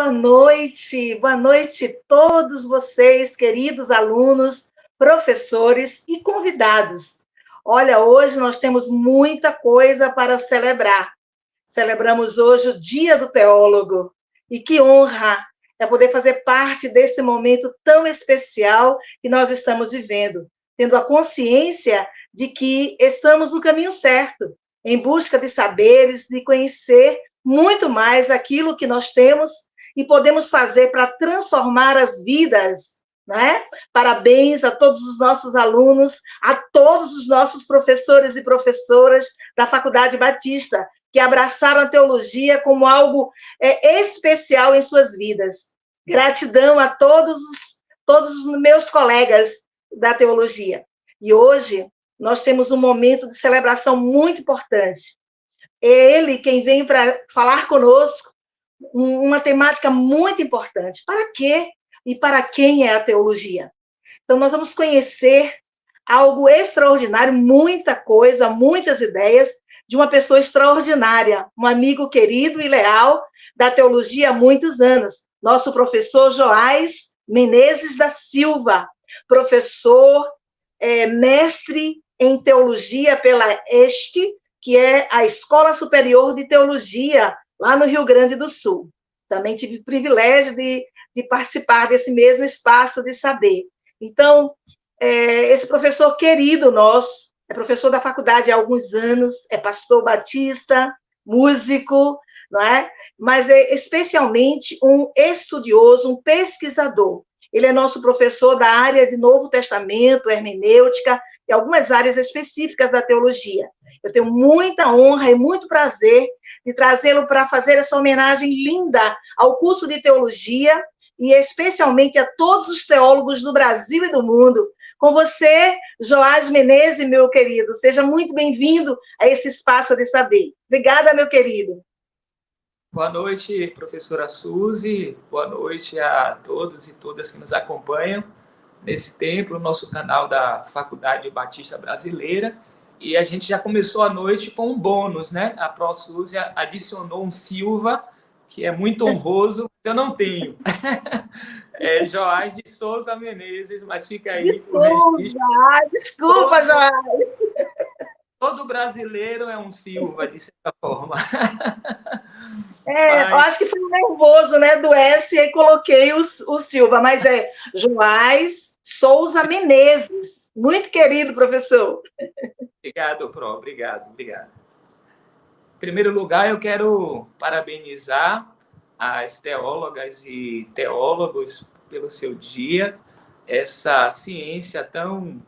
Boa noite a todos vocês, queridos alunos, professores e convidados. Olha, hoje nós temos muita coisa para celebrar. Celebramos hoje o Dia do Teólogo, e que honra é poder fazer parte desse momento tão especial que nós estamos vivendo, tendo a consciência de que estamos no caminho certo, em busca de saberes, de conhecer muito mais aquilo que nós temos e podemos fazer para transformar as vidas, né? Parabéns a todos os nossos alunos, a todos os nossos professores e professoras da Faculdade Batista, que abraçaram a teologia como algo especial em suas vidas. Gratidão a todos os meus colegas da teologia. E hoje nós temos um momento de celebração muito importante. É ele quem vem para falar conosco uma temática muito importante. Para quê e para quem é a teologia? Então, nós vamos conhecer algo extraordinário, muita coisa, muitas ideias, de uma pessoa extraordinária, um amigo querido e leal da teologia há muitos anos, nosso professor Joás Menezes da Silva, professor, mestre em teologia pela ESTE, que é a Escola Superior de Teologia, lá no Rio Grande do Sul. Também tive o privilégio de participar desse mesmo espaço de saber. Então, esse professor querido nosso, é professor da faculdade há alguns anos, é pastor batista, músico, não é? Mas é especialmente um estudioso, um pesquisador. Ele é nosso professor da área de Novo Testamento, hermenêutica, e algumas áreas específicas da teologia. Eu tenho muita honra e muito prazer de trazê-lo para fazer essa homenagem linda ao curso de teologia e especialmente a todos os teólogos do Brasil e do mundo. Com você, Joás Menezes, meu querido, seja muito bem-vindo a esse espaço de saber. Obrigada, meu querido. Boa noite, professora Suzy. Boa noite a todos e todas que nos acompanham nesse tempo, no nosso canal da Faculdade Batista Brasileira. E a gente já começou a noite com um bônus, né? A Pro Suzy adicionou um Silva, que é muito honroso, eu não tenho. É Joás de Souza Menezes, mas fica aí para o registro. Desculpa, Joás. Todo brasileiro é um Silva, de certa forma. Eu acho que foi nervoso, né, do S, e coloquei o Silva, mas é Joás Souza Menezes. Muito querido, professor. Obrigado, Pro. Obrigado. Em primeiro lugar, eu quero parabenizar as teólogas e teólogos pelo seu dia, essa ciência tão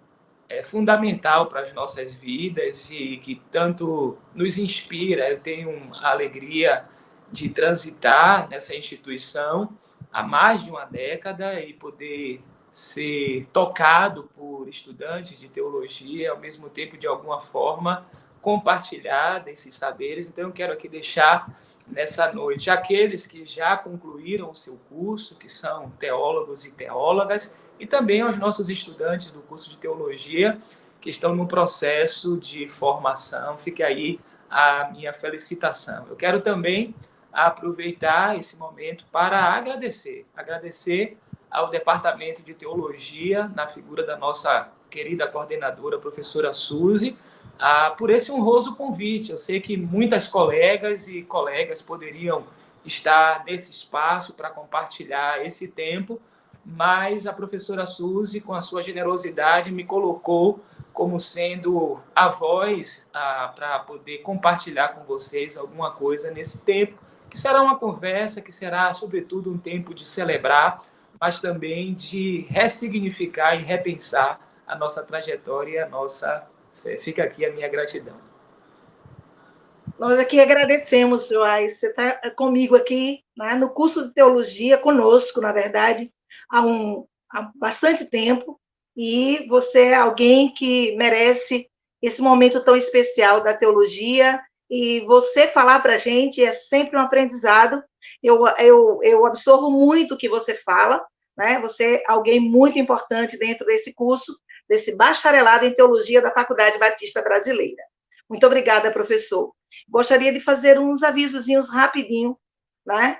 fundamental para as nossas vidas e que tanto nos inspira. Eu tenho a alegria de transitar nessa instituição há mais de uma década e poder ser tocado por estudantes de teologia e, ao mesmo tempo, de alguma forma, compartilhar desses saberes. Então, eu quero aqui deixar nessa noite aqueles que já concluíram o seu curso, que são teólogos e teólogas, e também aos nossos estudantes do curso de teologia que estão no processo de formação. Fique aí a minha felicitação. Eu quero também aproveitar esse momento para agradecer ao Departamento de Teologia, na figura da nossa querida coordenadora, professora Suzy, por esse honroso convite. Eu sei que muitas colegas e colegas poderiam estar nesse espaço para compartilhar esse tempo, mas a professora Suzy, com a sua generosidade, me colocou como sendo a voz para poder compartilhar com vocês alguma coisa nesse tempo, que será uma conversa, que será, sobretudo, um tempo de celebrar, mas também de ressignificar e repensar a nossa trajetória e a nossa fé. Fica aqui a minha gratidão. Nós aqui agradecemos, Joás. Você está comigo aqui, né, no curso de teologia, conosco, na verdade, há bastante tempo, e você é alguém que merece esse momento tão especial da teologia, e você falar para a gente é sempre um aprendizado. Eu absorvo muito o que você fala, né? Você é alguém muito importante dentro desse curso, desse bacharelado em teologia da Faculdade Batista Brasileira. Muito obrigada, professor. Gostaria de fazer uns avisozinhos rapidinho, né?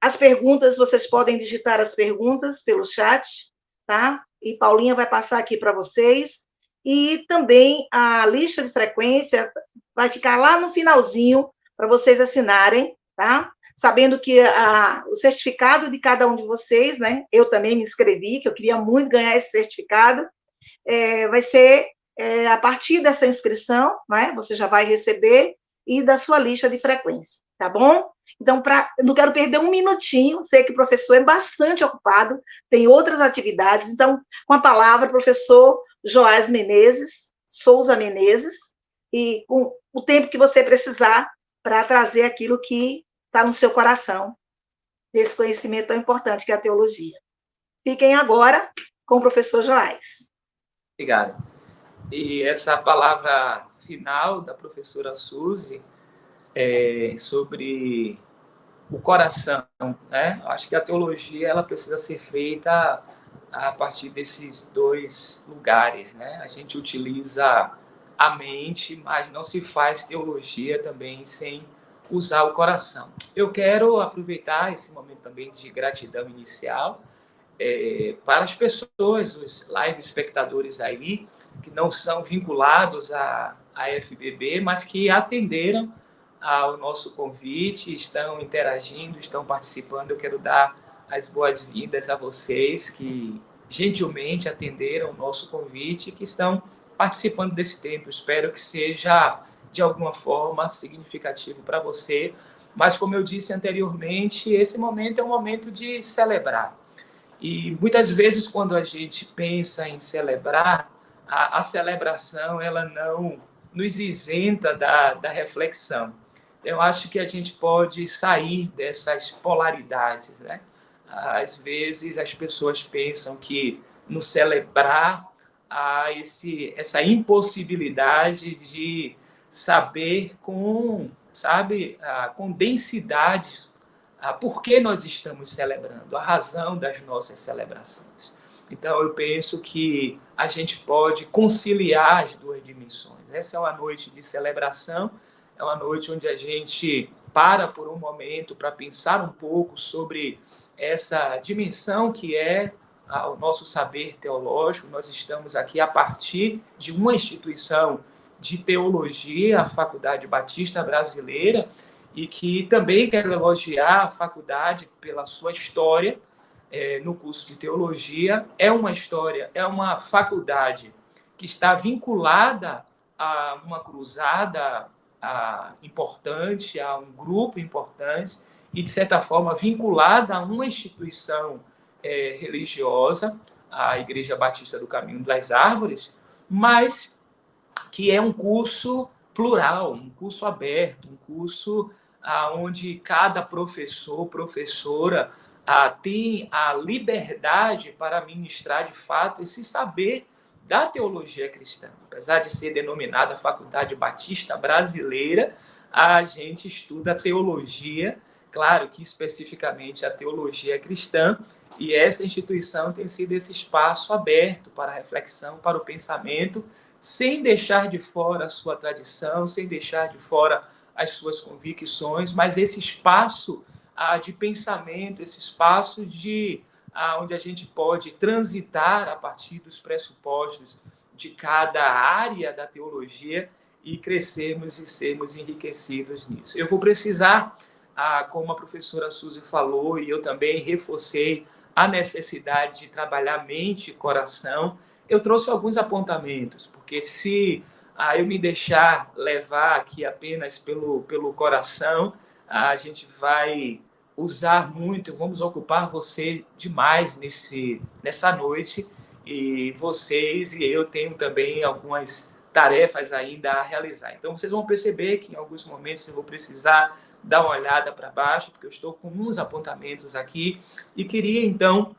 As perguntas, vocês podem digitar as perguntas pelo chat, tá? E Paulinha vai passar aqui para vocês. E também a lista de frequência vai ficar lá no finalzinho para vocês assinarem, tá? Sabendo que o certificado de cada um de vocês, né? Eu também me inscrevi, que eu queria muito ganhar esse certificado. Vai ser a partir dessa inscrição, né? Você já vai receber e da sua lista de frequência, tá bom? Então, não quero perder um minutinho, sei que o professor é bastante ocupado, tem outras atividades, então, com a palavra, professor Joás Menezes, Souza Menezes, e com o tempo que você precisar para trazer aquilo que está no seu coração, desse conhecimento tão importante que é a teologia. Fiquem agora com o professor Joás. Obrigado. E essa palavra final da professora Suzy sobre o coração, né? Acho que a teologia ela precisa ser feita a partir desses dois lugares, né? A gente utiliza a mente, mas não se faz teologia também sem usar o coração. Eu quero aproveitar esse momento também de gratidão inicial para as pessoas, os live espectadores aí, que não são vinculados à FBB, mas que atenderam ao nosso convite, estão interagindo, estão participando. Eu quero dar as boas-vindas a vocês que gentilmente atenderam o nosso convite e que estão participando desse tempo. Espero que seja, de alguma forma, significativo para você. Mas, como eu disse anteriormente, esse momento é um momento de celebrar. E muitas vezes, quando a gente pensa em celebrar, a celebração ela não nos isenta da reflexão. Eu acho que a gente pode sair dessas polaridades, né? Às vezes as pessoas pensam que no celebrar há essa impossibilidade de saber com densidade por que nós estamos celebrando, a razão das nossas celebrações. Então, eu penso que a gente pode conciliar as duas dimensões. Essa é uma noite de celebração, é uma noite onde a gente para por um momento para pensar um pouco sobre essa dimensão que é o nosso saber teológico. Nós estamos aqui a partir de uma instituição de teologia, a Faculdade Batista Brasileira, e que também quero elogiar a faculdade pela sua história no curso de teologia. É uma faculdade que está vinculada a uma cruzada importante, a um grupo importante, e, de certa forma, vinculada a uma instituição religiosa, a Igreja Batista do Caminho das Árvores, mas que é um curso plural, um curso aberto, um curso onde cada professor, professora tem a liberdade para ministrar, de fato, esse saber da teologia cristã. Apesar de ser denominada Faculdade Batista Brasileira, a gente estuda teologia, claro que especificamente a teologia cristã, e essa instituição tem sido esse espaço aberto para a reflexão, para o pensamento, sem deixar de fora a sua tradição, sem deixar de fora as suas convicções, mas esse espaço de pensamento, esse espaço onde a gente pode transitar a partir dos pressupostos de cada área da teologia e crescermos e sermos enriquecidos nisso. Eu vou precisar, como a professora Suzy falou, e eu também reforcei a necessidade de trabalhar mente e coração. Eu trouxe alguns apontamentos, porque se eu me deixar levar aqui apenas pelo coração, a gente vai usar muito, vamos ocupar você demais nessa noite, e vocês e eu tenho também algumas tarefas ainda a realizar. Então, vocês vão perceber que em alguns momentos eu vou precisar dar uma olhada para baixo, porque eu estou com uns apontamentos aqui, e queria, então,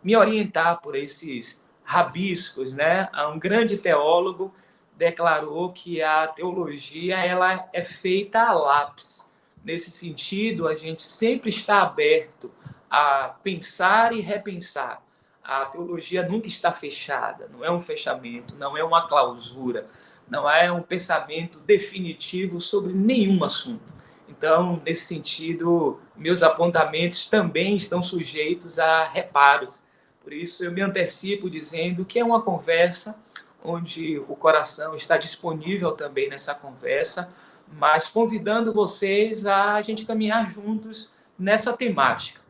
me orientar por esses rabiscos, né? Um grande teólogo declarou que a teologia ela é feita a lápis. Nesse sentido, a gente sempre está aberto a pensar e repensar. A teologia nunca está fechada, não é um fechamento, não é uma clausura, não é um pensamento definitivo sobre nenhum assunto. Então, nesse sentido, meus apontamentos também estão sujeitos a reparos. Por isso, eu me antecipo dizendo que é uma conversa onde o coração está disponível também nessa conversa, mas convidando vocês a gente caminhar juntos nessa temática.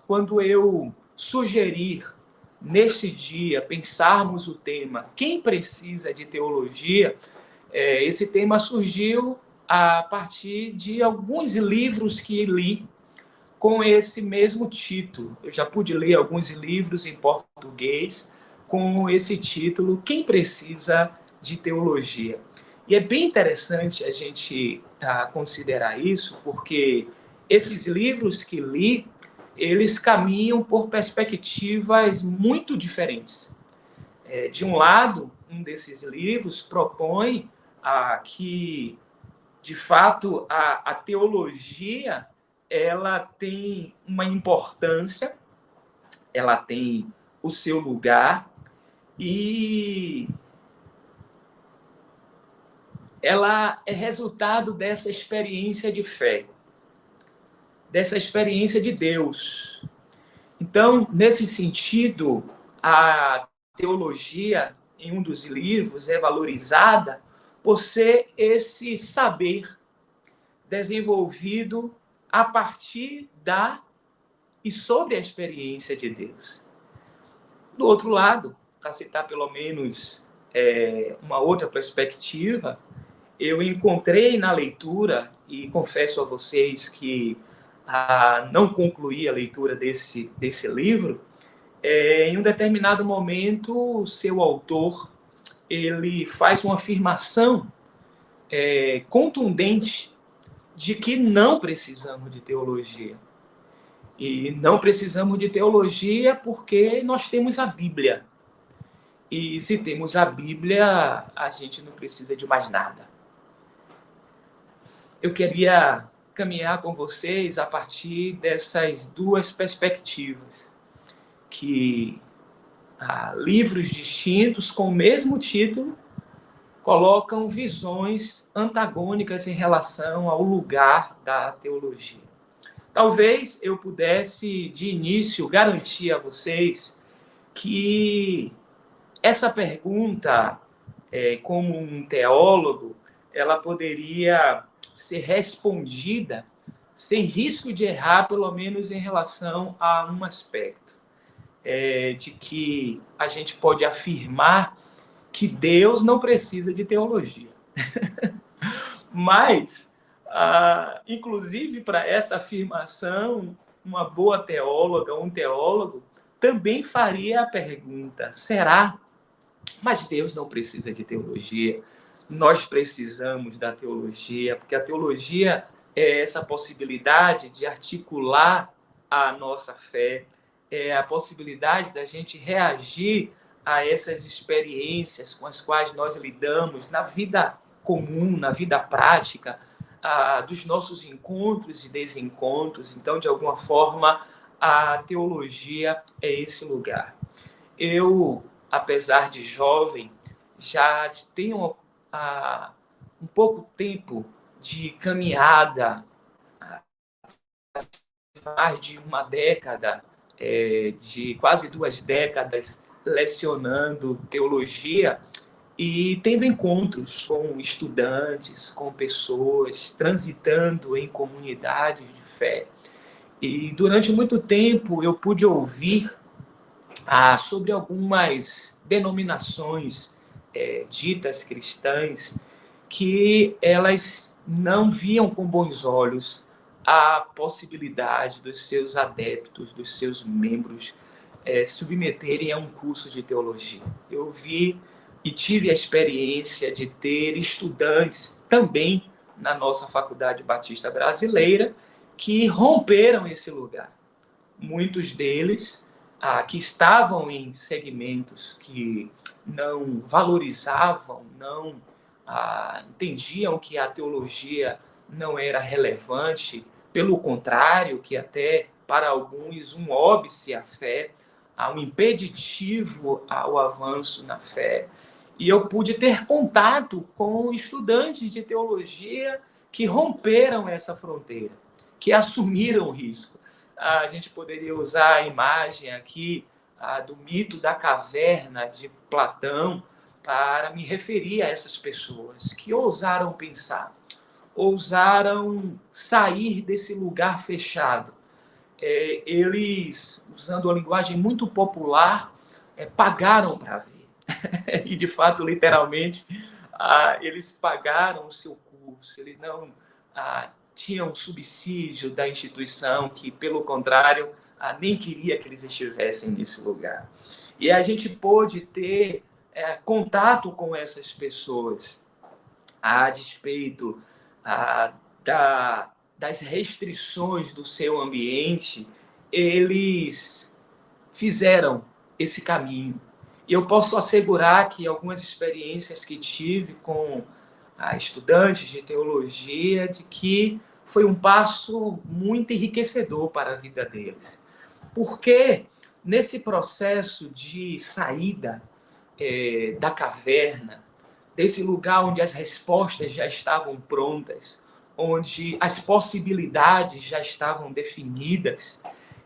Quando eu sugerir neste dia pensarmos o tema quem precisa de teologia, esse tema surgiu a partir de alguns livros que li com esse mesmo título. Eu já pude ler alguns livros em português com esse título, Quem Precisa de Teologia? E é bem interessante a gente considerar isso, porque esses livros que li, eles caminham por perspectivas muito diferentes. De um lado, um desses livros propõe que, de fato, a teologia ela tem uma importância, ela tem o seu lugar e ela é resultado dessa experiência de fé, dessa experiência de Deus. Então, nesse sentido, a teologia, em um dos livros, é valorizada por ser esse saber desenvolvido a partir da e sobre a experiência de Deus. Do outro lado, para citar pelo menos uma outra perspectiva, eu encontrei na leitura, e confesso a vocês que não concluí a leitura desse livro, em um determinado momento, o seu autor ele faz uma afirmação contundente de que não precisamos de teologia. E não precisamos de teologia porque nós temos a Bíblia. E se temos a Bíblia, a gente não precisa de mais nada. Eu queria caminhar com vocês a partir dessas duas perspectivas, que livros distintos com o mesmo título colocam visões antagônicas em relação ao lugar da teologia. Talvez eu pudesse, de início, garantir a vocês que essa pergunta, como um teólogo, ela poderia ser respondida sem risco de errar, pelo menos em relação a um aspecto, de que a gente pode afirmar que Deus não precisa de teologia. Mas, inclusive, para essa afirmação, uma boa teóloga, um teólogo, também faria a pergunta: será? Mas Deus não precisa de teologia. Nós precisamos da teologia, porque a teologia é essa possibilidade de articular a nossa fé, é a possibilidade da gente reagir a essas experiências com as quais nós lidamos na vida comum, na vida prática, dos nossos encontros e desencontros. Então, de alguma forma, a teologia é esse lugar. Eu, apesar de jovem, já tenho um pouco tempo de caminhada, mais de uma década, de quase 2 décadas, lecionando teologia e tendo encontros com estudantes, com pessoas, transitando em comunidades de fé. E durante muito tempo eu pude ouvir sobre algumas denominações ditas cristãs que elas não viam com bons olhos a possibilidade dos seus adeptos, dos seus membros, submeterem a um curso de teologia. Eu vi e tive a experiência de ter estudantes também na nossa Faculdade Batista Brasileira que romperam esse lugar. Muitos deles que estavam em segmentos que não valorizavam, não entendiam que a teologia não era relevante, pelo contrário, que até para alguns um óbice à fé, um impeditivo ao avanço na fé. E eu pude ter contato com estudantes de teologia que romperam essa fronteira, que assumiram o risco. A gente poderia usar a imagem aqui do mito da caverna de Platão para me referir a essas pessoas que ousaram pensar, ousaram sair desse lugar fechado. Eles, usando a linguagem muito popular, pagaram para ver. E, de fato, literalmente, eles pagaram o seu curso, eles não tinham subsídio da instituição, que, pelo contrário, nem queria que eles estivessem nesse lugar. E a gente pôde ter contato com essas pessoas, a despeito das restrições do seu ambiente, eles fizeram esse caminho. E eu posso assegurar que algumas experiências que tive com estudantes de teologia, de que foi um passo muito enriquecedor para a vida deles. Porque nesse processo de saída da caverna, desse lugar onde as respostas já estavam prontas, onde as possibilidades já estavam definidas,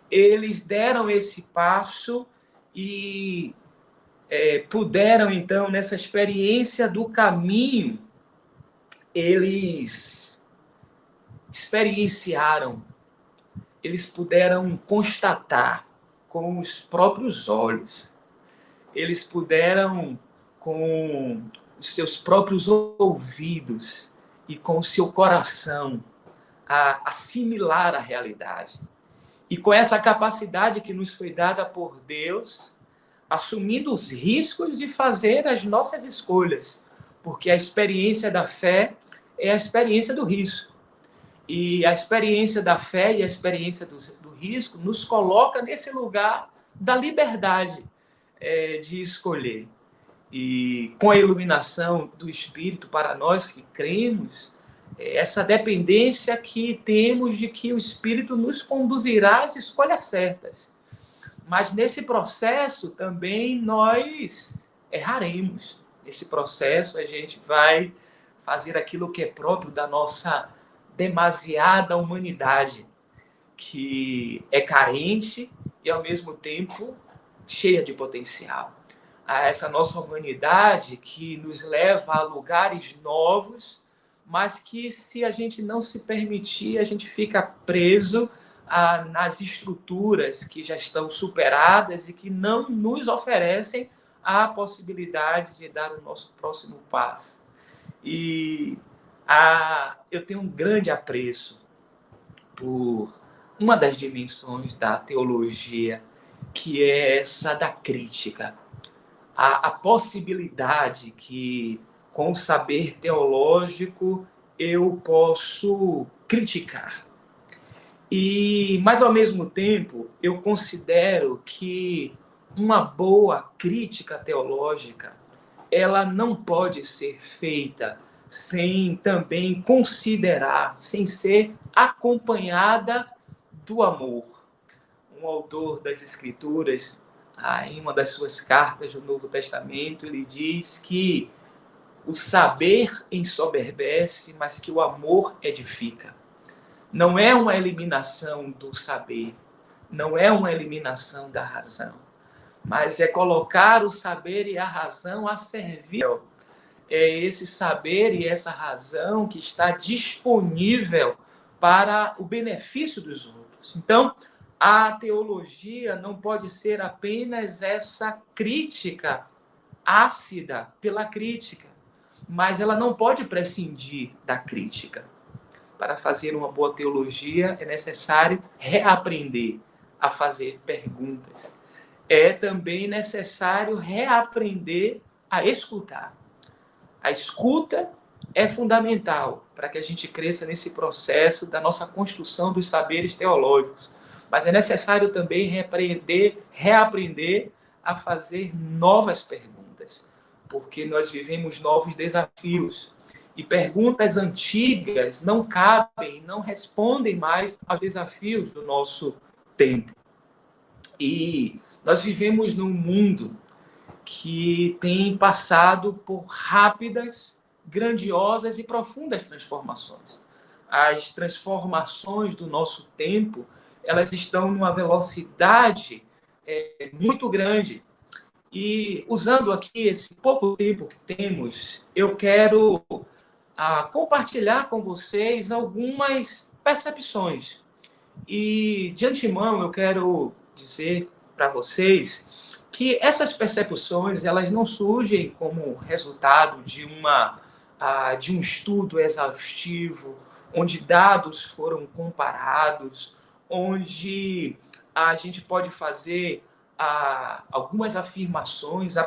eles deram esse passo e puderam, então, nessa experiência do caminho, eles experienciaram, eles puderam constatar com os próprios olhos, eles puderam, com os seus próprios ouvidos e com o seu coração, assimilar a realidade. E com essa capacidade que nos foi dada por Deus, assumindo os riscos de fazer as nossas escolhas, porque a experiência da fé é a experiência do risco. E a experiência da fé e a experiência do risco nos coloca nesse lugar da liberdade de escolher. E com a iluminação do Espírito, para nós que cremos, essa dependência que temos de que o Espírito nos conduzirá às escolhas certas. Mas nesse processo também nós erraremos. Nesse processo a gente vai fazer aquilo que é próprio da nossa demasiada humanidade, que é carente e ao mesmo tempo cheia de potencial. Essa nossa humanidade que nos leva a lugares novos, mas que, se a gente não se permitir, a gente fica preso nas estruturas que já estão superadas e que não nos oferecem a possibilidade de dar o nosso próximo passo. E eu tenho um grande apreço por uma das dimensões da teologia, que é essa da crítica. A possibilidade que, com o saber teológico, eu posso criticar. Mas, ao mesmo tempo, eu considero que uma boa crítica teológica, ela não pode ser feita sem também considerar, sem ser acompanhada do amor. Um autor das Escrituras, em uma das suas cartas do Novo Testamento, ele diz que o saber ensoberbece, mas que o amor edifica. Não é uma eliminação do saber, não é uma eliminação da razão, mas é colocar o saber e a razão a serviço. É esse saber e essa razão que está disponível para o benefício dos outros. Então, a teologia não pode ser apenas essa crítica ácida pela crítica, mas ela não pode prescindir da crítica. Para fazer uma boa teologia é necessário reaprender a fazer perguntas. É também necessário reaprender a escutar. A escuta é fundamental para que a gente cresça nesse processo da nossa construção dos saberes teológicos. Mas é necessário também reaprender a fazer novas perguntas, porque nós vivemos novos desafios. E perguntas antigas não cabem, não respondem mais aos desafios do nosso tempo. E nós vivemos num mundo que tem passado por rápidas, grandiosas e profundas transformações. as transformações do nosso tempo, elas estão numa velocidade muito grande. E usando aqui esse pouco tempo que temos, eu quero compartilhar com vocês algumas percepções. E, de antemão, eu quero dizer para vocês que essas percepções, elas não surgem como resultado de um estudo exaustivo, onde dados foram comparados, onde a gente pode fazer algumas afirmações a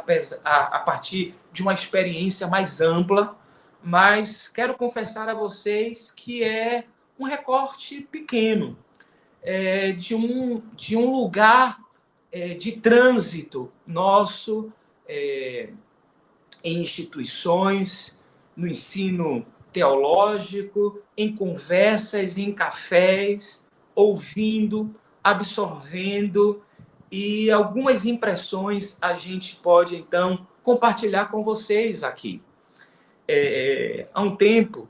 partir de uma experiência mais ampla, mas quero confessar a vocês que é um recorte pequeno de um lugar de trânsito nosso em instituições, no ensino teológico, em conversas, em cafés, ouvindo, absorvendo, e algumas impressões a gente pode, então, compartilhar com vocês aqui. Há um tempo,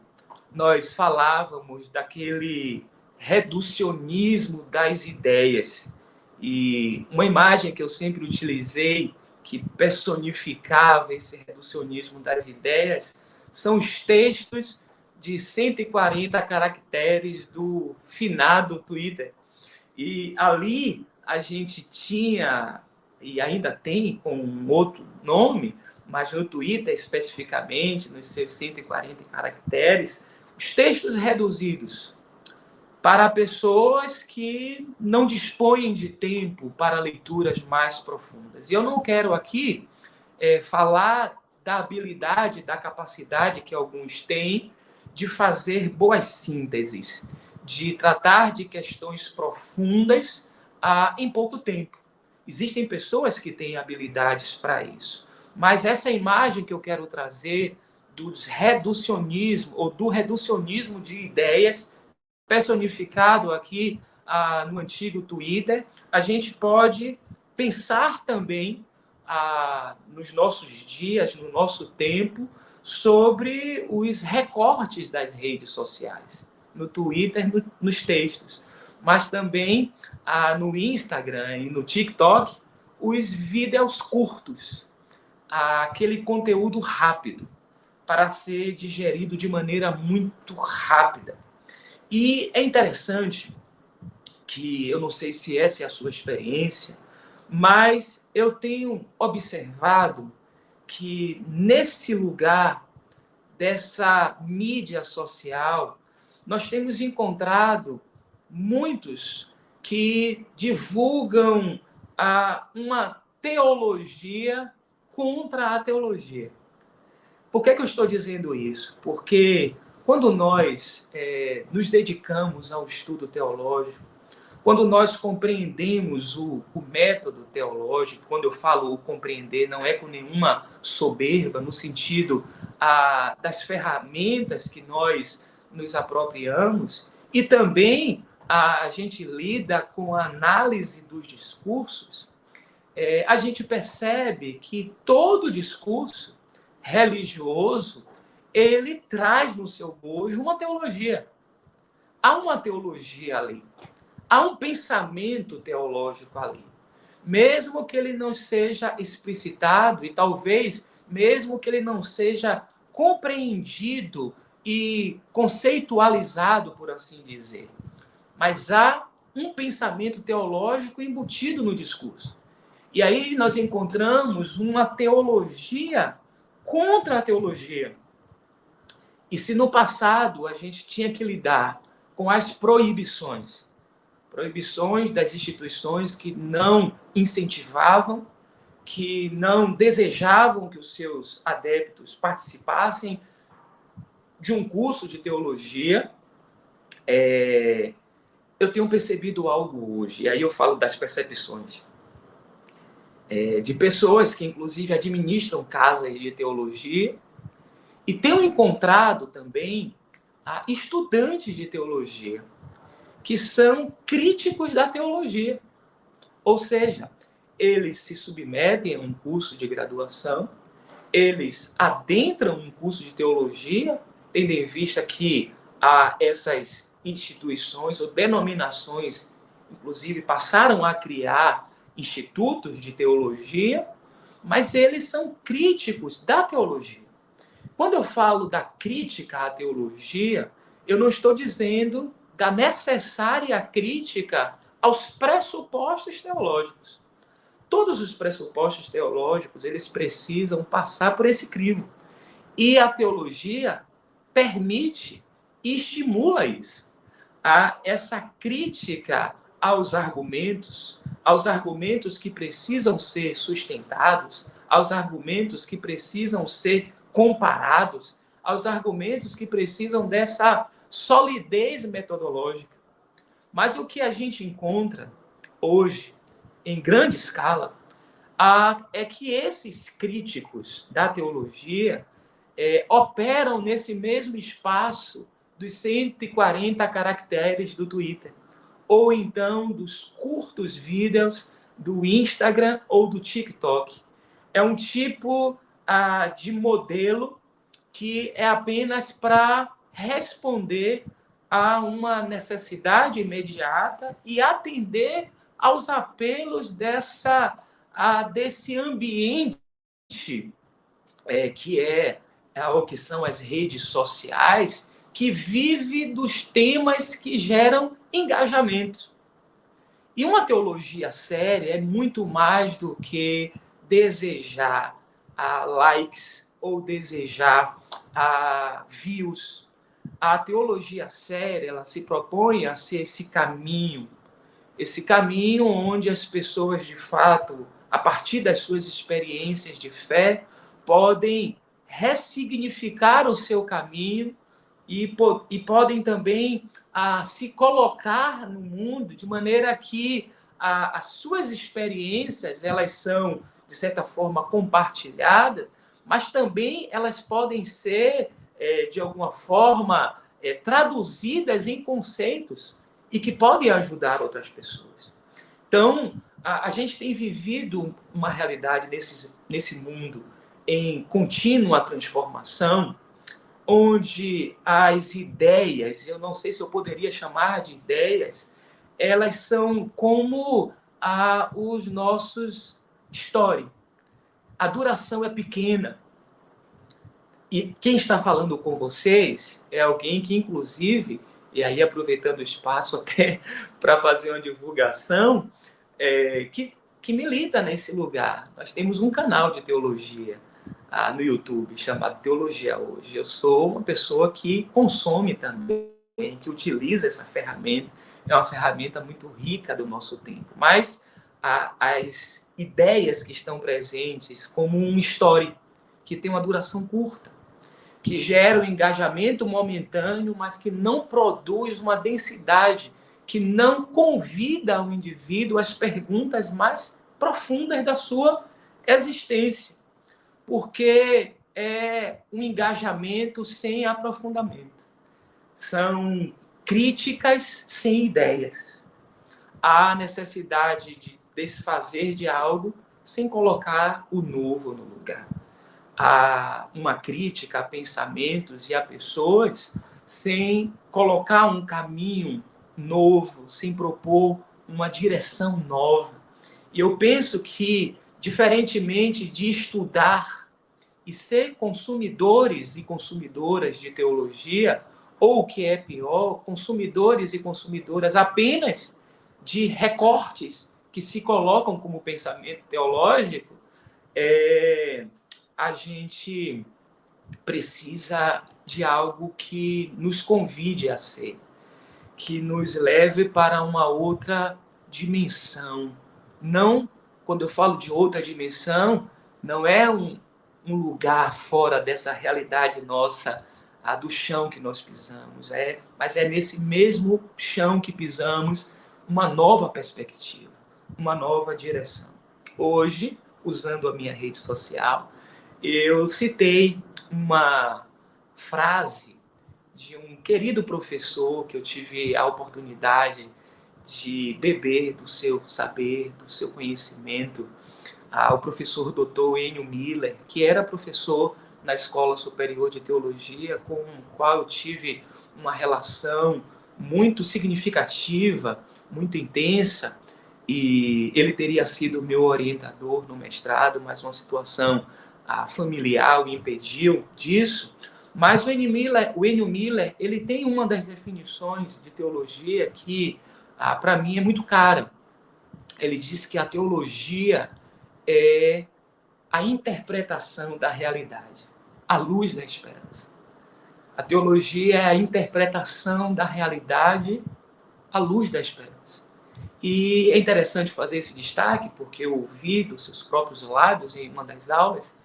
nós falávamos daquele reducionismo das ideias. E uma imagem que eu sempre utilizei, que personificava esse reducionismo das ideias, são os textos de 140 caracteres do finado Twitter. E ali a gente tinha, e ainda tem com um outro nome, mas no Twitter especificamente, nos seus 140 caracteres, os textos reduzidos para pessoas que não dispõem de tempo para leituras mais profundas. E eu não quero aqui falar da habilidade, da capacidade que alguns têm de fazer boas sínteses, de tratar de questões profundas em pouco tempo. Existem pessoas que têm habilidades para isso. Mas essa imagem que eu quero trazer do reducionismo, ou do reducionismo de ideias, personificado aqui no antigo Twitter, a gente pode pensar também nos nossos dias, no nosso tempo, sobre os recortes das redes sociais, no Twitter, nos textos, mas também no Instagram e no TikTok, os vídeos curtos, aquele conteúdo rápido, para ser digerido de maneira muito rápida. E é interessante que, eu não sei se essa é a sua experiência, mas eu tenho observado que nesse lugar dessa mídia social, nós temos encontrado muitos que divulgam uma teologia contra a teologia. Por que eu estou dizendo isso? Porque quando nós nos dedicamos ao estudo teológico, quando nós compreendemos o método teológico, quando eu falo o compreender, não é com nenhuma soberba, no sentido das ferramentas que nós nos apropriamos, e também a gente lida com a análise dos discursos, a gente percebe que todo discurso religioso, ele traz no seu bojo uma teologia. Há uma teologia ali. Há um pensamento teológico ali. Mesmo que ele não seja explicitado, e talvez mesmo que ele não seja compreendido e conceitualizado, por assim dizer. Mas há um pensamento teológico embutido no discurso. E aí nós encontramos uma teologia contra a teologia. E se no passado a gente tinha que lidar com as proibições das instituições que não incentivavam, que não desejavam que os seus adeptos participassem de um curso de teologia, eu tenho percebido algo hoje, e aí eu falo das percepções, de pessoas que inclusive administram casas de teologia, e tenho encontrado também estudantes de teologia que são críticos da teologia. Ou seja, eles se submetem a um curso de graduação, eles adentram um curso de teologia, tendo em vista que essas instituições ou denominações, inclusive, passaram a criar institutos de teologia, mas eles são críticos da teologia. Quando eu falo da crítica à teologia, eu não estou dizendo da necessária crítica aos pressupostos teológicos. Todos os pressupostos teológicos, eles precisam passar por esse crivo. E a teologia permite e estimula isso. Essa crítica aos argumentos que precisam ser sustentados, aos argumentos que precisam ser comparados, aos argumentos que precisam dessa solidez metodológica. Mas o que a gente encontra hoje, em grande escala, é que esses críticos da teologia operam nesse mesmo espaço dos 140 caracteres do Twitter, ou então dos curtos vídeos do Instagram ou do TikTok. É um tipo de modelo que é apenas para responder a uma necessidade imediata e atender aos apelos desse ambiente que são as redes sociais, que vive dos temas que geram engajamento. E uma teologia séria é muito mais do que desejar likes ou desejar views. A teologia séria, ela se propõe a ser esse caminho onde as pessoas, de fato, a partir das suas experiências de fé, podem ressignificar o seu caminho e podem também se colocar no mundo de maneira que as suas experiências, elas são, de certa forma, compartilhadas, mas também elas podem ser, de alguma forma, traduzidas em conceitos e que podem ajudar outras pessoas. Então, a gente tem vivido uma realidade nesse mundo em contínua transformação, onde as ideias, eu não sei se eu poderia chamar de ideias, elas são como os nossos stories. A duração é pequena. E quem está falando com vocês é alguém que, inclusive, e aí aproveitando o espaço até para fazer uma divulgação, que milita nesse lugar. Nós temos um canal de teologia no YouTube chamado Teologia Hoje. Eu sou uma pessoa que consome também, que utiliza essa ferramenta. É uma ferramenta muito rica do nosso tempo. Mas as ideias que estão presentes como um story, que tem uma duração curta, que gera um engajamento momentâneo, mas que não produz uma densidade, que não convida o indivíduo às perguntas mais profundas da sua existência, porque é um engajamento sem aprofundamento. São críticas sem ideias. Há necessidade de desfazer de algo sem colocar o novo no lugar. Há uma crítica a pensamentos e a pessoas sem colocar um caminho novo, sem propor uma direção nova. E eu penso que, diferentemente de estudar e ser consumidores e consumidoras de teologia, ou o que é pior, consumidores e consumidoras apenas de recortes que se colocam como pensamento teológico, a gente precisa de algo que nos convide a ser, que nos leve para uma outra dimensão. Não, quando eu falo de outra dimensão, não é um lugar fora dessa realidade nossa, do chão que nós pisamos, mas é nesse mesmo chão que pisamos uma nova perspectiva, uma nova direção. Hoje, usando a minha rede social, eu citei uma frase de um querido professor que eu tive a oportunidade de beber do seu saber, do seu conhecimento, o professor Dr. Enio Miller, que era professor na Escola Superior de Teologia, com o qual eu tive uma relação muito significativa, muito intensa, e ele teria sido meu orientador no mestrado, mas uma situação familiar o impediu disso. Mas o Enio Miller, ele tem uma das definições de teologia que, para mim, é muito cara. Ele diz que a teologia é a interpretação da realidade, à luz da esperança. A teologia é a interpretação da realidade à luz da esperança. E é interessante fazer esse destaque, porque eu ouvi dos seus próprios lábios em uma das aulas,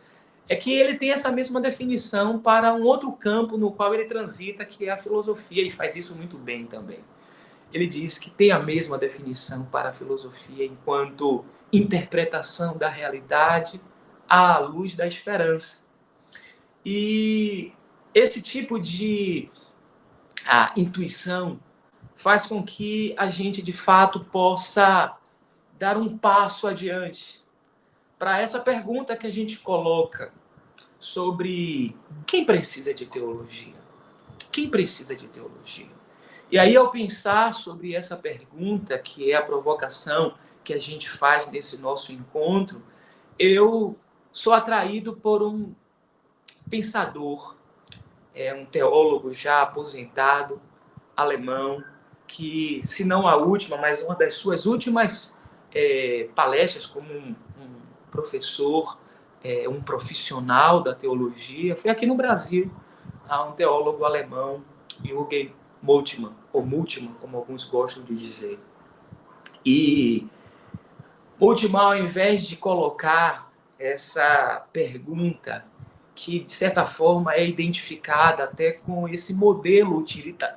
é que ele tem essa mesma definição para um outro campo no qual ele transita, que é a filosofia, e faz isso muito bem também. Ele diz que tem a mesma definição para a filosofia enquanto interpretação da realidade à luz da esperança. E esse tipo de intuição faz com que a gente, de fato, possa dar um passo adiante para essa pergunta que a gente coloca sobre quem precisa de teologia. Quem precisa de teologia? E aí, ao pensar sobre essa pergunta, que é a provocação que a gente faz nesse nosso encontro, eu sou atraído por um pensador, um teólogo já aposentado, alemão, que, se não a última, mas uma das suas últimas palestras como um professor, um profissional da teologia, foi aqui no Brasil, a um teólogo alemão, Jürgen Moltmann, ou Multmann, como alguns gostam de dizer. E Moltmann, ao invés de colocar essa pergunta, que de certa forma é identificada até com esse modelo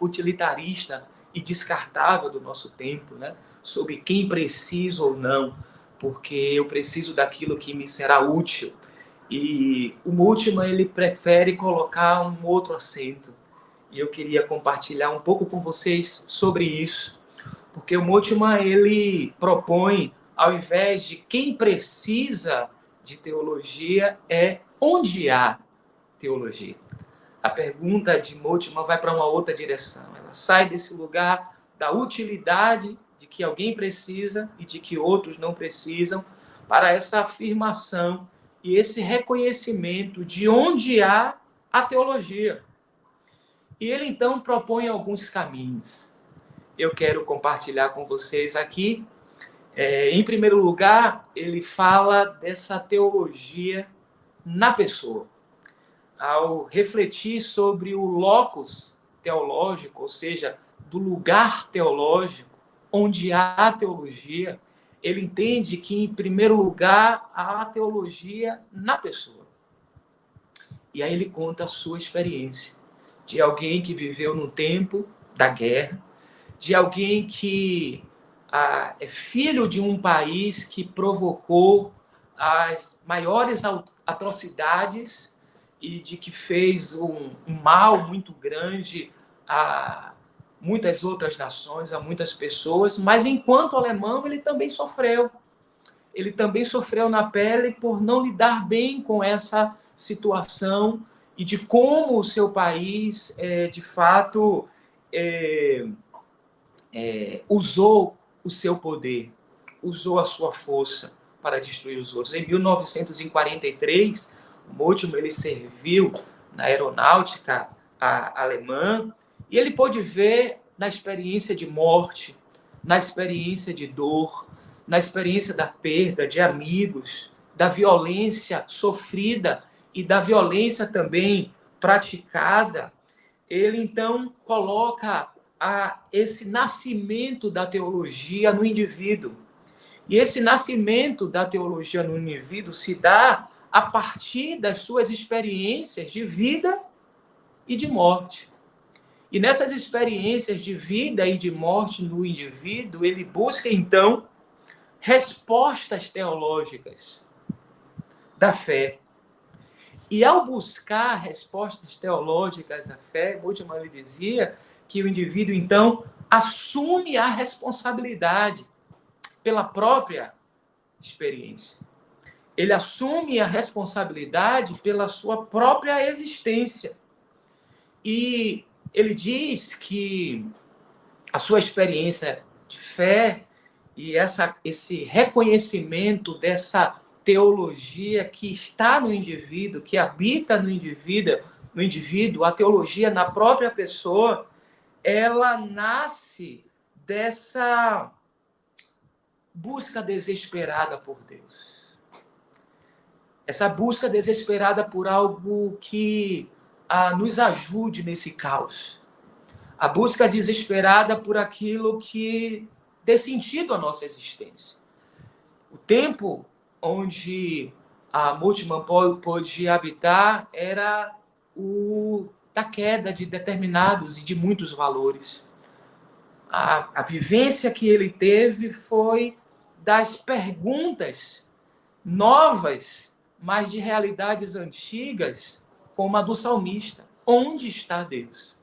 utilitarista e descartável do nosso tempo, né? Sobre quem precisa ou não, porque eu preciso daquilo que me será útil. E o Moltmann, ele prefere colocar um outro acento. E eu queria compartilhar um pouco com vocês sobre isso, porque o Moltmann, ele propõe, ao invés de quem precisa de teologia, é onde há teologia. A pergunta de Moltmann vai para uma outra direção. Ela sai desse lugar da utilidade de que alguém precisa e de que outros não precisam, para essa afirmação e esse reconhecimento de onde há a teologia. E ele, então, propõe alguns caminhos. Eu quero compartilhar com vocês aqui. Em primeiro lugar, ele fala dessa teologia na pessoa. Ao refletir sobre o locus teológico, ou seja, do lugar teológico, onde há teologia, ele entende que, em primeiro lugar, há teologia na pessoa. E aí ele conta a sua experiência de alguém que viveu no tempo da guerra, de alguém que é filho de um país que provocou as maiores atrocidades e de que fez um mal muito grande a muitas outras nações, a muitas pessoas, mas enquanto alemão ele também sofreu. Ele também sofreu na pele por não lidar bem com essa situação e de como o seu país, de fato, usou o seu poder, usou a sua força para destruir os outros. Em 1943, o Moltmann, ele serviu na aeronáutica alemã e ele pôde ver na experiência de morte, na experiência de dor, na experiência da perda de amigos, da violência sofrida e da violência também praticada. Ele, então, coloca esse nascimento da teologia no indivíduo. E esse nascimento da teologia no indivíduo se dá a partir das suas experiências de vida e de morte. E nessas experiências de vida e de morte no indivíduo, ele busca, então, respostas teológicas da fé. E ao buscar respostas teológicas da fé, Moltmann dizia que o indivíduo, então, assume a responsabilidade pela própria experiência. ele assume a responsabilidade pela sua própria existência. E ele diz que a sua experiência de fé e esse reconhecimento dessa teologia que está no indivíduo, que habita no indivíduo, a teologia na própria pessoa, ela nasce dessa busca desesperada por Deus. Essa busca desesperada por algo que nos ajude nesse caos. A busca desesperada por aquilo que dê sentido à nossa existência. O tempo onde a Multiman pôde habitar era o da queda de determinados e de muitos valores. A vivência que ele teve foi das perguntas novas, mas de realidades antigas, como a do salmista. Onde está Deus?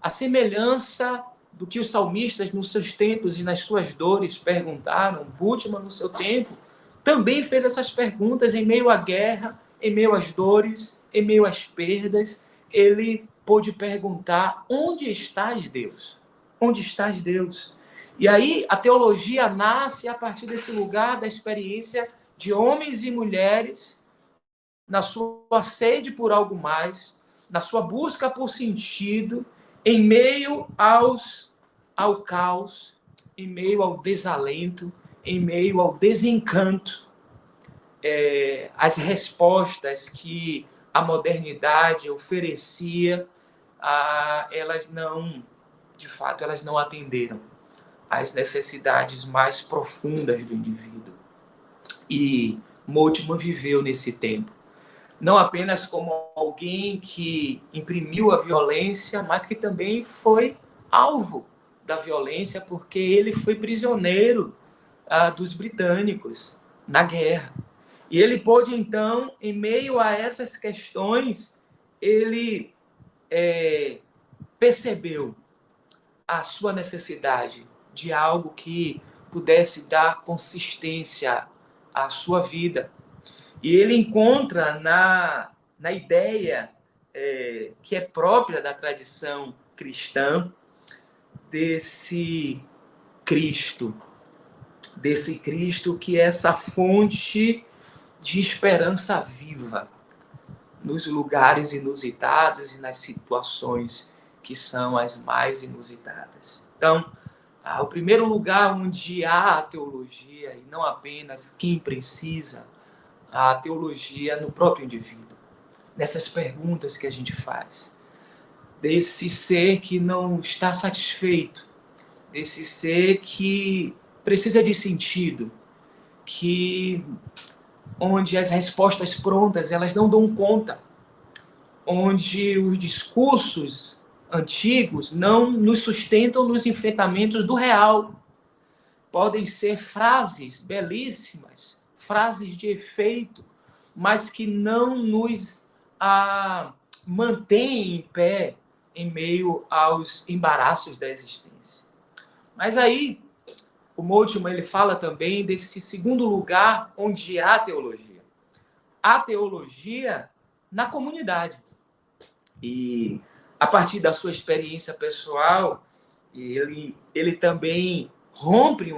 A semelhança do que os salmistas nos seus tempos e nas suas dores perguntaram, Bultmann no seu tempo também fez essas perguntas em meio à guerra, em meio às dores, em meio às perdas. Ele pôde perguntar: onde estás, Deus? Onde estás, Deus? E aí a teologia nasce a partir desse lugar da experiência de homens e mulheres na sua sede por algo mais, na sua busca por sentido, em meio ao caos, em meio ao desalento, em meio ao desencanto. As respostas que a modernidade oferecia, elas não, de fato, elas não atenderam às necessidades mais profundas do indivíduo. E Moltmann viveu nesse tempo, não apenas como alguém que imprimiu a violência, mas que também foi alvo da violência, porque ele foi prisioneiro dos britânicos na guerra. E ele pôde, então, em meio a essas questões, ele percebeu a sua necessidade de algo que pudesse dar consistência à sua vida. E ele encontra na ideia que é própria da tradição cristã desse Cristo que é essa fonte de esperança viva nos lugares inusitados e nas situações que são as mais inusitadas. Então, o primeiro lugar onde há a teologia, e não apenas quem precisa, a teologia no próprio indivíduo, nessas perguntas que a gente faz, desse ser que não está satisfeito, desse ser que precisa de sentido, onde as respostas prontas elas não dão conta, onde os discursos antigos não nos sustentam nos enfrentamentos do real. Podem ser frases belíssimas, frases de efeito, mas que não nos mantêm em pé em meio aos embaraços da existência. Mas aí, o Moltmann ele fala também desse segundo lugar onde há teologia. Há teologia na comunidade. E, a partir da sua experiência pessoal, ele também rompe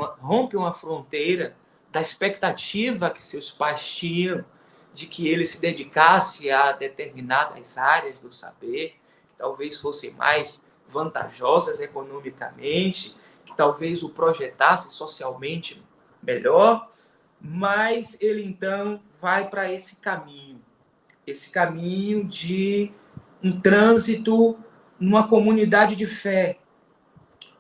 uma fronteira da expectativa que seus pais tinham de que ele se dedicasse a determinadas áreas do saber, que talvez fossem mais vantajosas economicamente, que talvez o projetasse socialmente melhor, mas ele então vai para esse caminho de um trânsito numa comunidade de fé,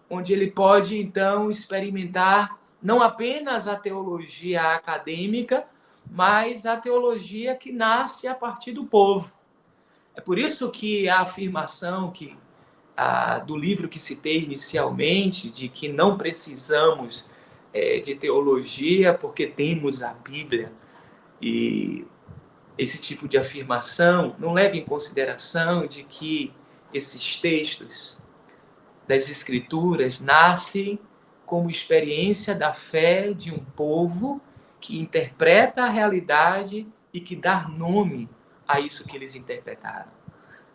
onde ele pode, então, experimentar não apenas a teologia acadêmica, mas a teologia que nasce a partir do povo. É por isso que a afirmação do livro que citei inicialmente, de que não precisamos de teologia porque temos a Bíblia, e esse tipo de afirmação não leva em consideração de que esses textos das Escrituras nascem como experiência da fé de um povo que interpreta a realidade e que dá nome a isso que eles interpretaram.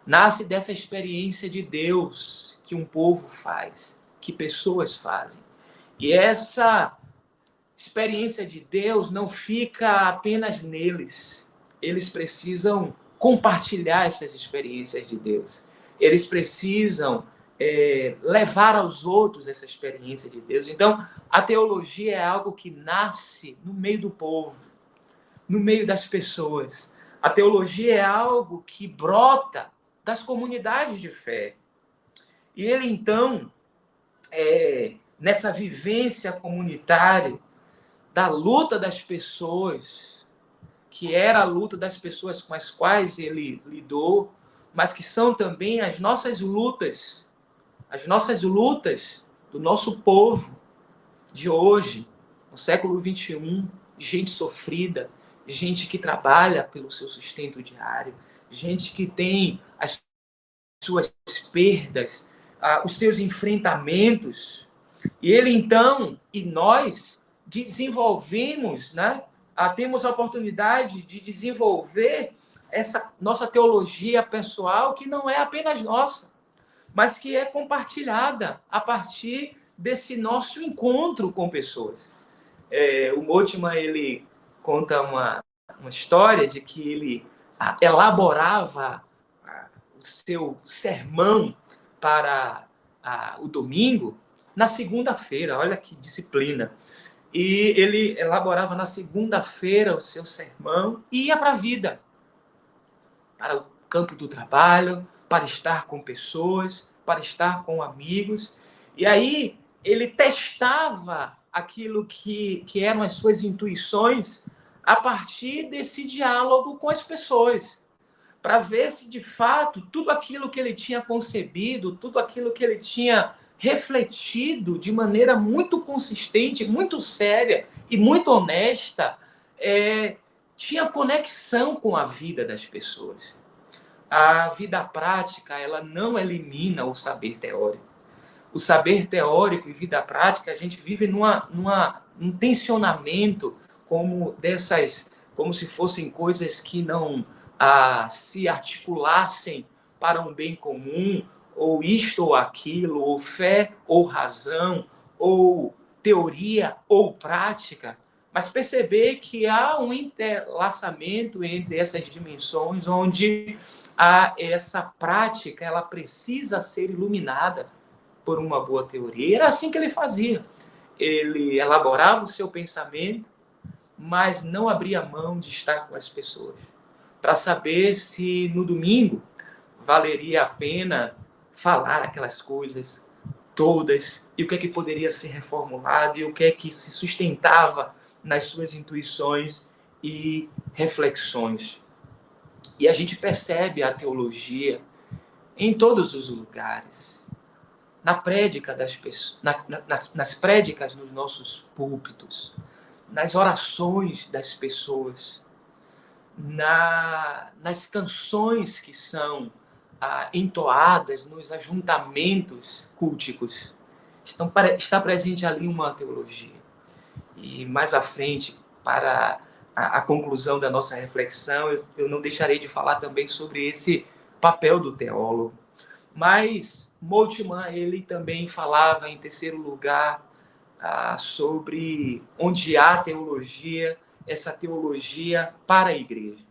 Nasce dessa experiência de Deus que um povo faz, que pessoas fazem. E essa experiência de Deus não fica apenas neles. Eles precisam compartilhar essas experiências de Deus. Eles precisam levar aos outros essa experiência de Deus. Então, a teologia é algo que nasce no meio do povo, no meio das pessoas. A teologia é algo que brota das comunidades de fé. E ele, então, nessa vivência comunitária, da luta das pessoas, que era a luta das pessoas com as quais ele lidou, mas que são também as nossas lutas do nosso povo de hoje, no século XXI, gente sofrida, gente que trabalha pelo seu sustento diário, gente que tem as suas perdas, os seus enfrentamentos. E ele, então, e nós desenvolvemos, né? Temos a oportunidade de desenvolver essa nossa teologia pessoal, que não é apenas nossa, mas que é compartilhada a partir desse nosso encontro com pessoas. O Moltmann, ele conta uma história de que ele elaborava o seu sermão para o domingo na segunda-feira. Olha que disciplina. E ele elaborava na segunda-feira o seu sermão e ia para a vida, para o campo do trabalho, para estar com pessoas, para estar com amigos. E aí ele testava aquilo que eram as suas intuições a partir desse diálogo com as pessoas, para ver se, de fato, tudo aquilo que ele tinha concebido, tudo aquilo que ele tinha refletido de maneira muito consistente, muito séria e muito honesta, tinha conexão com a vida das pessoas. A vida prática, ela não elimina o saber teórico. O saber teórico e vida prática, a gente vive num tensionamento como se fossem coisas que não se articulassem para um bem comum, ou isto ou aquilo, ou fé ou razão, ou teoria ou prática, mas perceber que há um interlaçamento entre essas dimensões, onde essa prática ela precisa ser iluminada por uma boa teoria. E era assim que ele fazia. Ele elaborava o seu pensamento, mas não abria mão de estar com as pessoas, para saber se no domingo valeria a pena falar aquelas coisas todas, e o que é que poderia ser reformulado, e o que é que se sustentava nas suas intuições e reflexões. E a gente percebe a teologia em todos os lugares. Na prédica das pessoas, nas prédicas nos nossos púlpitos, nas orações das pessoas, nas canções que são entoadas nos ajuntamentos culticos. Está presente ali uma teologia. E mais à frente, para a conclusão da nossa reflexão, eu não deixarei de falar também sobre esse papel do teólogo. Mas Moltmann, ele também falava, em terceiro lugar, sobre onde há teologia, essa teologia para a igreja.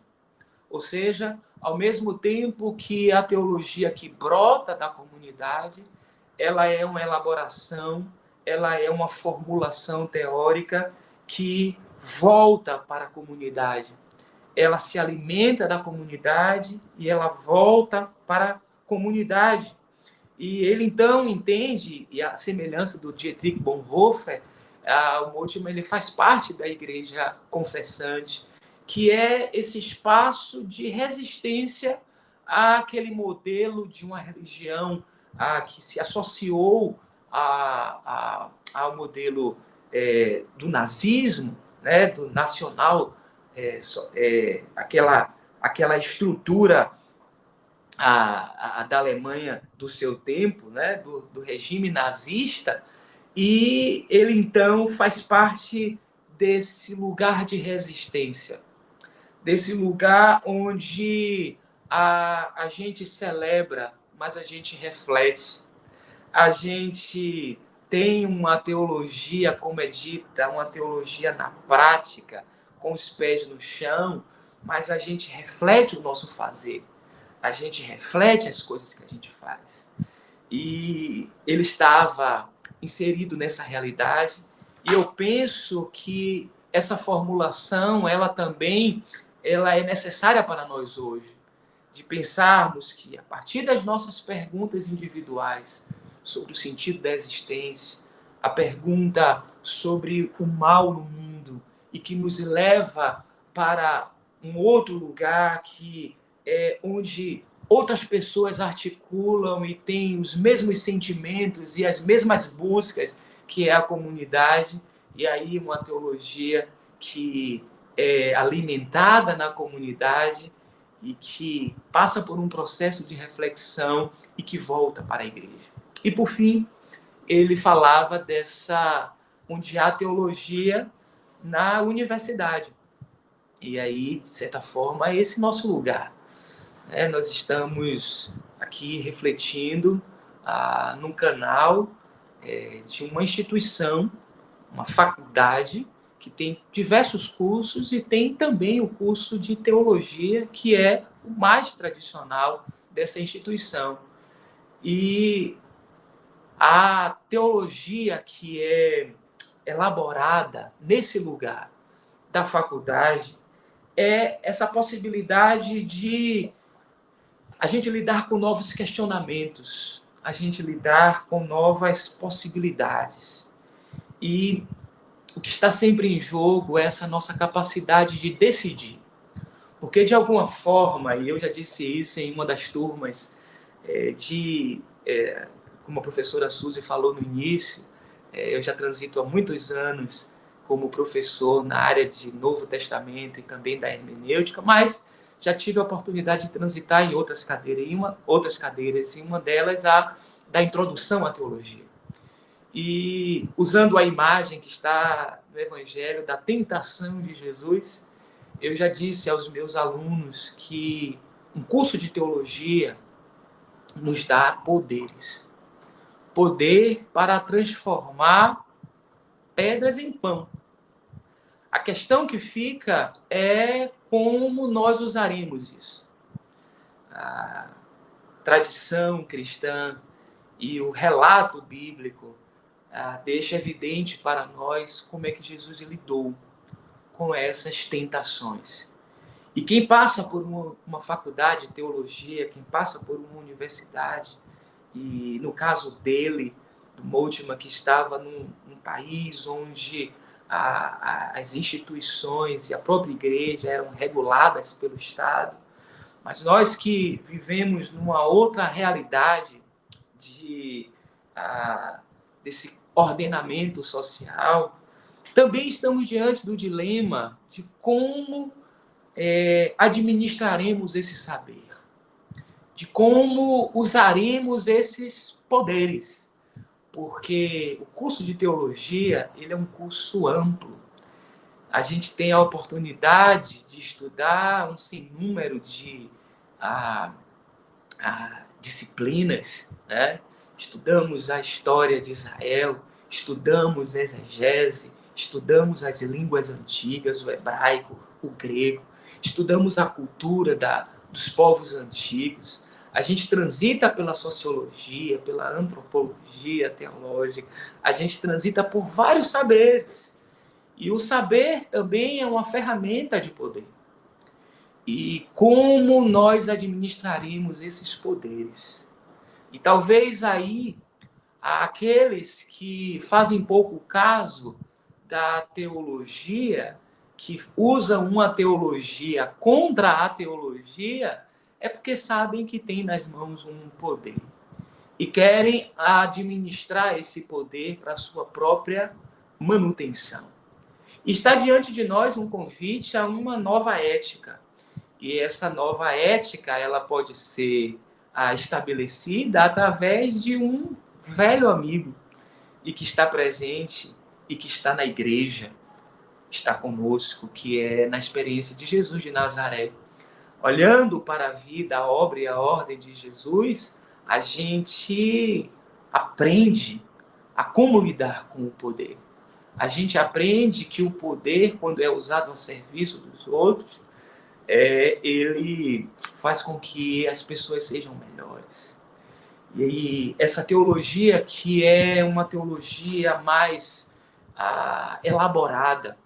Ou seja, ao mesmo tempo que a teologia que brota da comunidade, ela é uma elaboração, ela é uma formulação teórica que volta para a comunidade. Ela se alimenta da comunidade e ela volta para a comunidade. E ele, então, entende, e a semelhança do Dietrich Bonhoeffer, o Moltmann, ele faz parte da igreja confessante, que é esse espaço de resistência àquele modelo de uma religião que se associou ao modelo do nazismo, né, do nacional, aquela estrutura da Alemanha do seu tempo, né, do regime nazista, e ele então faz parte desse lugar de resistência, desse lugar onde a gente celebra, mas a gente reflete, a gente tem uma teologia, como é dita, uma teologia na prática, com os pés no chão, mas a gente reflete o nosso fazer, a gente reflete as coisas que a gente faz. E ele estava inserido nessa realidade, e eu penso que essa formulação, ela é necessária para nós hoje, de pensarmos que a partir das nossas perguntas individuais sobre o sentido da existência, a pergunta sobre o mal no mundo e que nos leva para um outro lugar que é onde outras pessoas articulam e têm os mesmos sentimentos e as mesmas buscas, que é a comunidade, e aí uma teologia que é alimentada na comunidade e que passa por um processo de reflexão e que volta para a igreja. E, por fim, ele falava onde há teologia na universidade. E aí, de certa forma, é esse nosso lugar. Nós estamos aqui refletindo num canal de uma instituição, uma faculdade, que tem diversos cursos e tem também o curso de teologia, que é o mais tradicional dessa instituição. E a teologia que é elaborada nesse lugar da faculdade é essa possibilidade de a gente lidar com novos questionamentos, a gente lidar com novas possibilidades. E o que está sempre em jogo é essa nossa capacidade de decidir. Porque, de alguma forma, e eu já disse isso em uma das turmas, como a professora Suzy falou no início, eu já transito há muitos anos como professor na área de Novo Testamento e também da hermenêutica, mas já tive a oportunidade de transitar em outras cadeiras, e uma delas a da introdução à teologia. E usando a imagem que está no Evangelho da tentação de Jesus, eu já disse aos meus alunos que um curso de teologia nos dá poderes. Poder para transformar pedras em pão. A questão que fica é como nós usaremos isso. A tradição cristã e o relato bíblico deixa evidente para nós como é que Jesus lidou com essas tentações. E quem passa por uma faculdade de teologia, quem passa por uma universidade, e no caso dele, do Moltmann, que estava num país onde as instituições e a própria igreja eram reguladas pelo Estado, mas nós que vivemos numa outra realidade desse ordenamento social, também estamos diante do dilema de como administraremos esse saber, de como usaremos esses poderes, porque o curso de teologia ele é um curso amplo. A gente tem a oportunidade de estudar um sinnúmero de disciplinas, né? Estudamos a história de Israel, estudamos exegese, estudamos as línguas antigas, o hebraico, o grego, estudamos a cultura dos povos antigos, a gente transita pela sociologia, pela antropologia teológica, a gente transita por vários saberes. E o saber também é uma ferramenta de poder. E como nós administraremos esses poderes? E talvez aí aqueles que fazem pouco caso da teologia, que usam uma teologia contra a teologia, é porque sabem que tem nas mãos um poder. E querem administrar esse poder para a sua própria manutenção. E está diante de nós um convite a uma nova ética. E essa nova ética ela pode ser estabelecida através de um velho amigo e que está presente e que está na igreja. está conosco, que é na experiência de Jesus de Nazaré. Olhando para a vida, a obra e a ordem de Jesus, a gente aprende a como lidar com o poder. A gente aprende que o poder, quando é usado a serviço dos outros, ele faz com que as pessoas sejam melhores. E aí, essa teologia, que é uma teologia mais elaborada,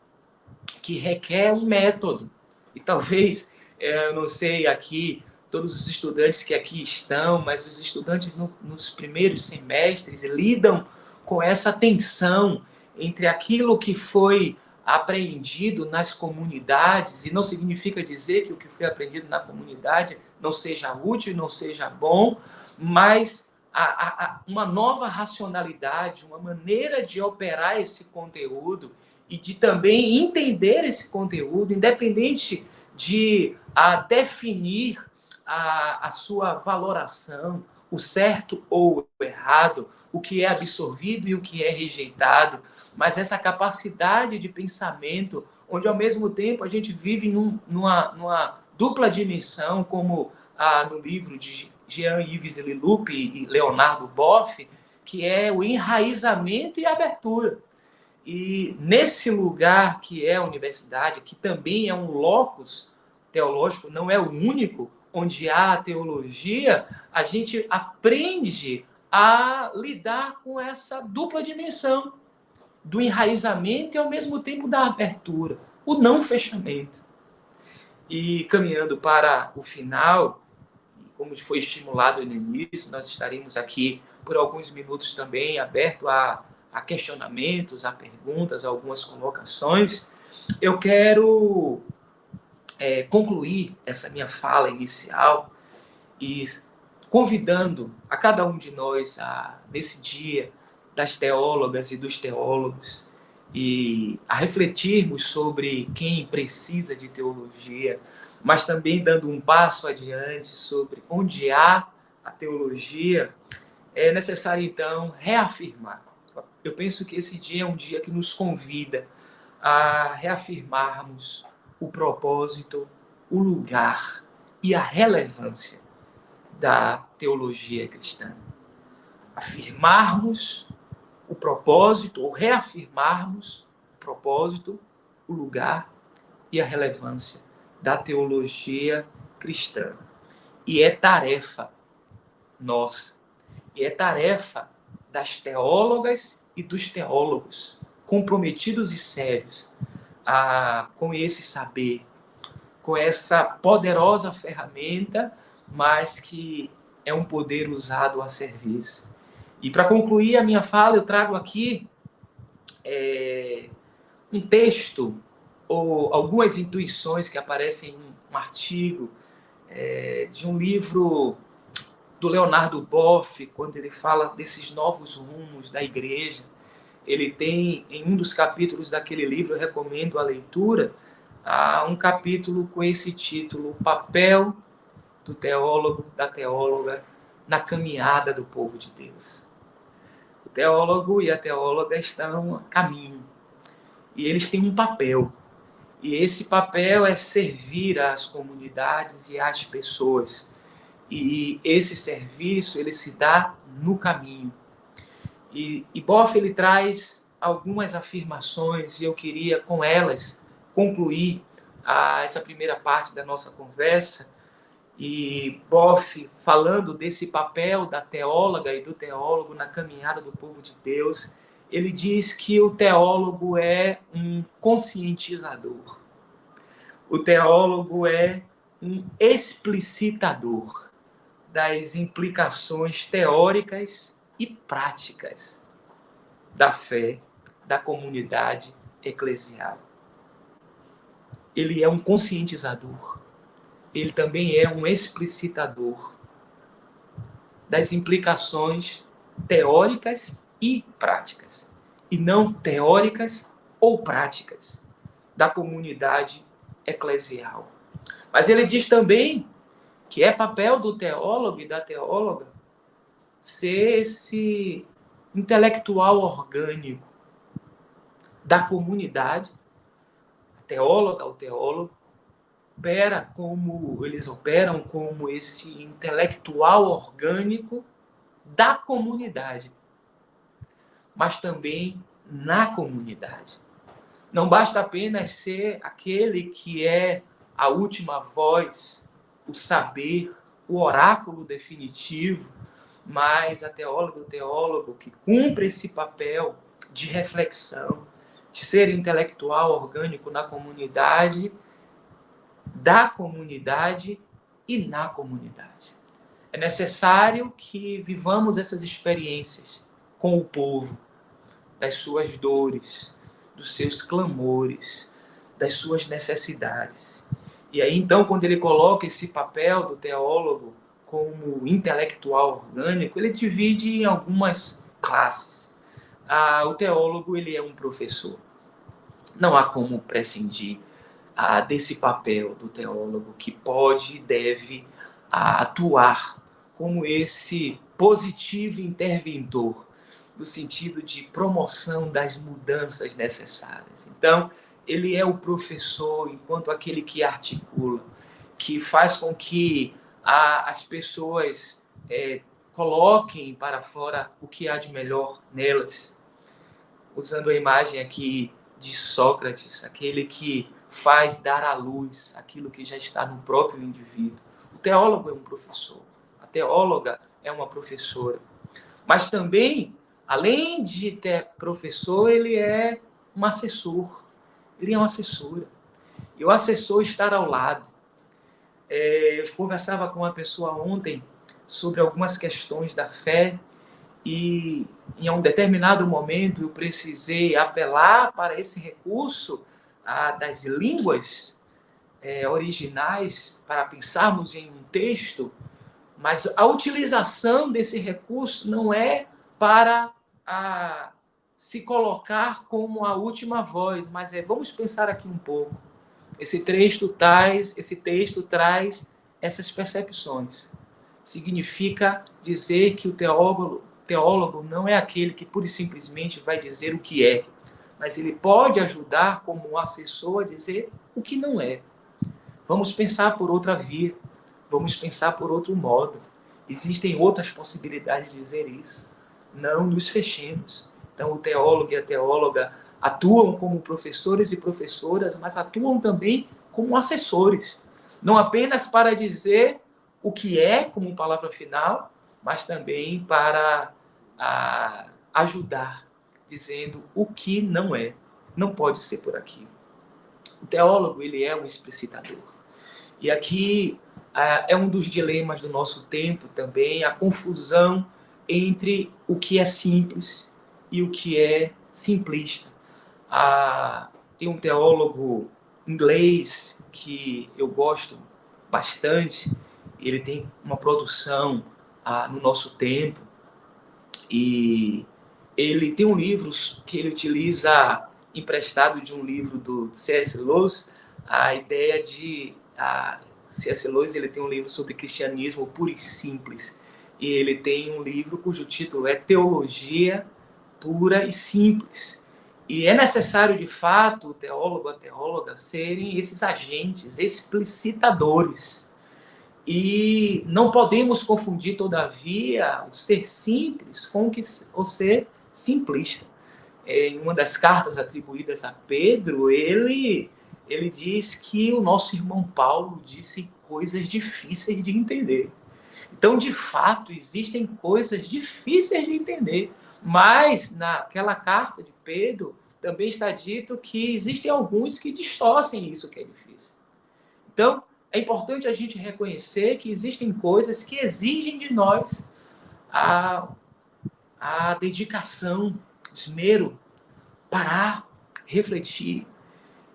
que requer um método. E talvez, eu não sei aqui, todos os estudantes que aqui estão, mas os estudantes nos primeiros semestres lidam com essa tensão entre aquilo que foi aprendido nas comunidades, e não significa dizer que o que foi aprendido na comunidade não seja útil, não seja bom, mas uma nova racionalidade, uma maneira de operar esse conteúdo e de também entender esse conteúdo, independente de definir a sua valoração, o certo ou o errado, o que é absorvido e o que é rejeitado, mas essa capacidade de pensamento, onde ao mesmo tempo a gente vive numa dupla dimensão, como no livro de Jean-Yves Leloup e Leonardo Boff, que é o enraizamento e a abertura. E nesse lugar que é a universidade, que também é um locus teológico, não é o único onde há a teologia, a gente aprende a lidar com essa dupla dimensão do enraizamento e ao mesmo tempo da abertura, o não fechamento. E caminhando para o final, como foi estimulado no início, nós estaremos aqui por alguns minutos também aberto a questionamentos, a perguntas, a algumas colocações. Eu quero concluir essa minha fala inicial e convidando a cada um de nós, nesse dia das teólogas e dos teólogos, e a refletirmos sobre quem precisa de teologia, mas também dando um passo adiante sobre onde há a teologia. É necessário, então, reafirmar. Eu penso que esse dia é um dia que nos convida a reafirmarmos o propósito, o lugar e a relevância da teologia cristã. Afirmarmos o propósito, ou reafirmarmos o propósito, o lugar e a relevância da teologia cristã. E é tarefa nossa, e é tarefa das teólogas e dos teólogos, comprometidos e sérios com esse saber, com essa poderosa ferramenta, mas que é um poder usado a serviço. E para concluir a minha fala, eu trago aqui um texto ou algumas intuições que aparecem em um artigo de um livro do Leonardo Boff, quando ele fala desses novos rumos da igreja. Ele tem, em um dos capítulos daquele livro, eu recomendo a leitura, um capítulo com esse título: O papel do teólogo, da teóloga, na caminhada do povo de Deus. O teólogo e a teóloga estão a caminho, e eles têm um papel, e esse papel é servir às comunidades e às pessoas, e esse serviço ele se dá no caminho. E Boff ele traz algumas afirmações, e eu queria com elas concluir essa primeira parte da nossa conversa. E Boff, falando desse papel da teóloga e do teólogo na caminhada do povo de Deus, ele diz que o teólogo é um conscientizador. O teólogo é um explicitador das implicações teóricas e práticas da fé da comunidade eclesial. Ele é um conscientizador. Ele também é um explicitador das implicações teóricas e práticas, e não teóricas ou práticas, da comunidade eclesial. Mas ele diz também que é papel do teólogo e da teóloga ser esse intelectual orgânico da comunidade, teóloga ou teólogo, eles operam como esse intelectual orgânico da comunidade, mas também na comunidade. Não basta apenas ser aquele que é a última voz, o saber, o oráculo definitivo, mas a teóloga, o teólogo que cumpre esse papel de reflexão, de ser intelectual orgânico na comunidade, da comunidade e na comunidade. É necessário que vivamos essas experiências com o povo, das suas dores, dos seus clamores, das suas necessidades. E aí, então, quando ele coloca esse papel do teólogo como intelectual orgânico, ele divide em algumas classes. O teólogo, ele é um professor. Não há como prescindir desse papel do teólogo, que pode e deve atuar como esse positivo interventor, no sentido de promoção das mudanças necessárias. Então, ele é o professor enquanto aquele que articula, que faz com que as pessoas coloquem para fora o que há de melhor nelas. Usando a imagem aqui de Sócrates, aquele que faz dar à luz aquilo que já está no próprio indivíduo. O teólogo é um professor, a teóloga é uma professora. Mas também, além de ter professor, ele é um assessor, ele é uma assessora. E o assessor estar ao lado. Eu conversava com uma pessoa ontem sobre algumas questões da fé, e em um determinado momento eu precisei apelar para esse recurso das línguas originais para pensarmos em um texto, mas a utilização desse recurso não é para se colocar como a última voz, mas vamos pensar aqui um pouco. Esse texto traz essas percepções. Significa dizer que o teólogo não é aquele que pura e simplesmente vai dizer o que é, mas ele pode ajudar como um assessor a dizer o que não é. Vamos pensar por outra via, vamos pensar por outro modo. Existem outras possibilidades de dizer isso. Não nos fechemos. Então, o teólogo e a teóloga atuam como professores e professoras, mas atuam também como assessores. Não apenas para dizer o que é, como palavra final, mas também para ajudar, dizendo o que não é. Não pode ser por aqui. O teólogo, ele é um explicitador. E aqui é um dos dilemas do nosso tempo também, a confusão entre o que é simples e o que é simplista. Tem um teólogo inglês que eu gosto bastante, ele tem uma produção no nosso tempo, e ele tem um livro que ele utiliza, emprestado de um livro do C.S. Lewis, a ideia de... C.S. Lewis, ele tem um livro sobre cristianismo puro e simples, e ele tem um livro cujo título é Teologia Pura e Simples. E é necessário, de fato, o teólogo, a teóloga, serem esses agentes explicitadores. E não podemos confundir, todavia, o ser simples com o ser simplista. Em uma das cartas atribuídas a Pedro, ele diz que o nosso irmão Paulo disse coisas difíceis de entender. Então, de fato, existem coisas difíceis de entender, mas naquela carta de Pedro também está dito que existem alguns que distorcem isso que é difícil. Então, é importante a gente reconhecer que existem coisas que exigem de nós a dedicação, esmero, parar, refletir,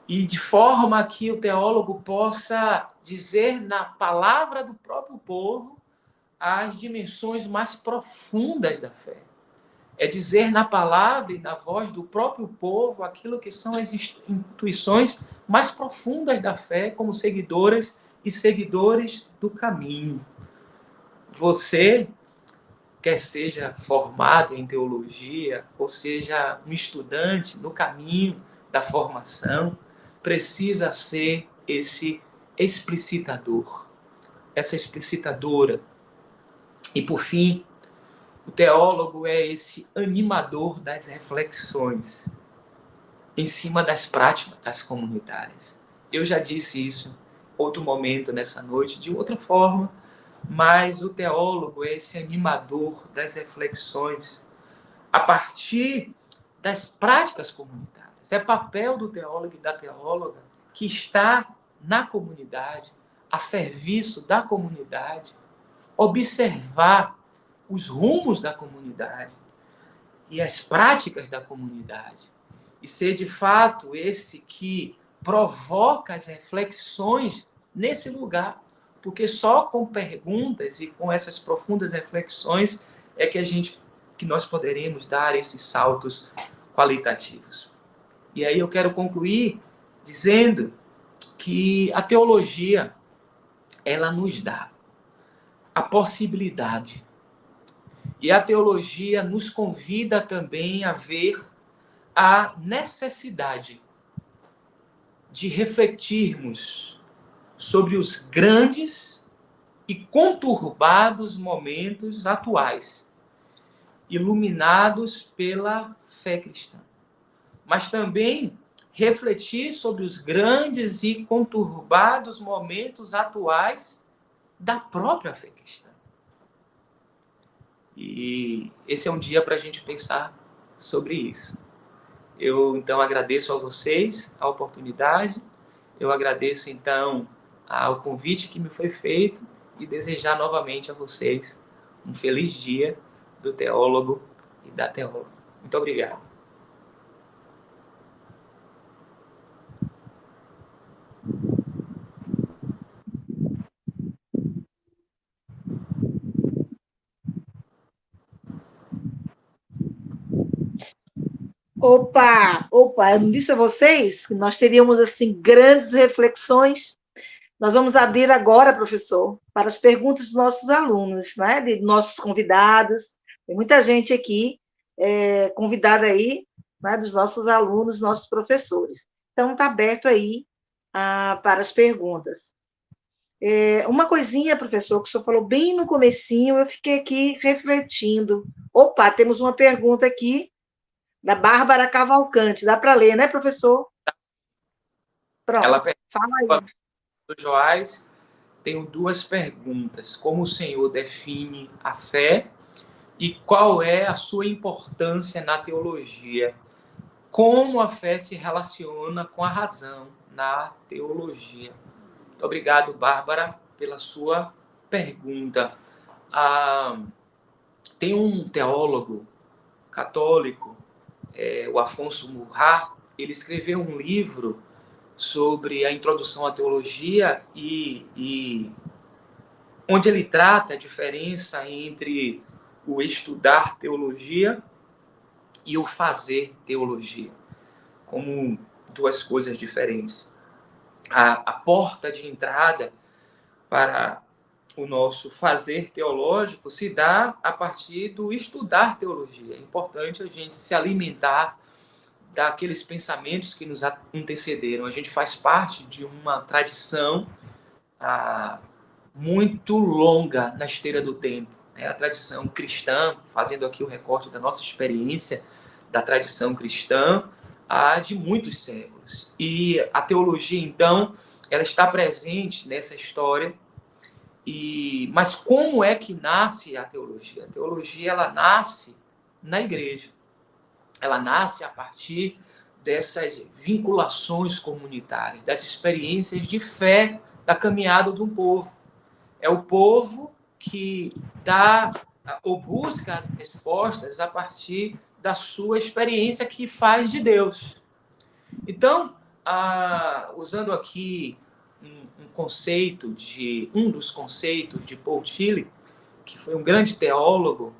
e de forma que o teólogo possa dizer na palavra do próprio povo as dimensões mais profundas da fé. É dizer na palavra e na voz do próprio povo aquilo que são as intuições mais profundas da fé, como seguidoras e seguidores do caminho. Você, quer seja formado em teologia, ou seja um estudante no caminho da formação, precisa ser esse explicitador, essa explicitadora. E, por fim, o teólogo é esse animador das reflexões em cima das práticas comunitárias. Eu já disse isso em outro momento nessa noite, de outra forma, mas o teólogo é esse animador das reflexões a partir das práticas comunitárias. É papel do teólogo e da teóloga que está na comunidade, a serviço da comunidade, observar os rumos da comunidade e as práticas da comunidade e ser, de fato, esse que provoca as reflexões nesse lugar, porque só com perguntas e com essas profundas reflexões é que nós poderemos dar esses saltos qualitativos. E aí eu quero concluir dizendo que a teologia, ela nos dá a possibilidade. E a teologia nos convida também a ver a necessidade de refletirmos sobre os grandes e conturbados momentos atuais, iluminados pela fé cristã. Mas também refletir sobre os grandes e conturbados momentos atuais da própria fé cristã. E esse é um dia para a gente pensar sobre isso. Eu, então, agradeço a vocês a oportunidade, eu agradeço, então, ao convite que me foi feito e desejar novamente a vocês um feliz dia do teólogo e da teóloga. Muito obrigado. Opa, eu não disse a vocês que nós teríamos, assim, grandes reflexões. Nós vamos abrir agora, professor, para as perguntas dos nossos alunos, né, de nossos convidados. Tem muita gente aqui convidada aí, né, dos nossos alunos, nossos professores. Então, está aberto aí para as perguntas. Uma coisinha, professor, que o senhor falou bem no comecinho, eu fiquei aqui refletindo. Opa, temos uma pergunta aqui da Bárbara Cavalcante. Dá para ler, né, professor? Pronto, Ela fala aí. pergunta do Joás, tenho duas perguntas. Como o Senhor define a fé e qual é a sua importância na teologia? Como a fé se relaciona com a razão na teologia? Muito obrigado, Bárbara, pela sua pergunta. Tem um teólogo católico, o Afonso Murrar, ele escreveu um livro sobre a introdução à teologia e onde ele trata a diferença entre o estudar teologia e o fazer teologia, como duas coisas diferentes. A porta de entrada para o nosso fazer teológico se dá a partir do estudar teologia. É importante a gente se alimentar daqueles pensamentos que nos antecederam. A gente faz parte de uma tradição muito longa na esteira do tempo. A tradição cristã, fazendo aqui o recorte da nossa experiência da tradição cristã, de muitos séculos. E a teologia, então, ela está presente nessa história. Mas como é que nasce a teologia? A teologia, ela nasce na igreja. Ela nasce a partir dessas vinculações comunitárias, das experiências de fé da caminhada de um povo. É o povo que dá ou busca as respostas a partir da sua experiência que faz de Deus. Então, usando aqui um dos conceitos de Paul Tillich, que foi um grande teólogo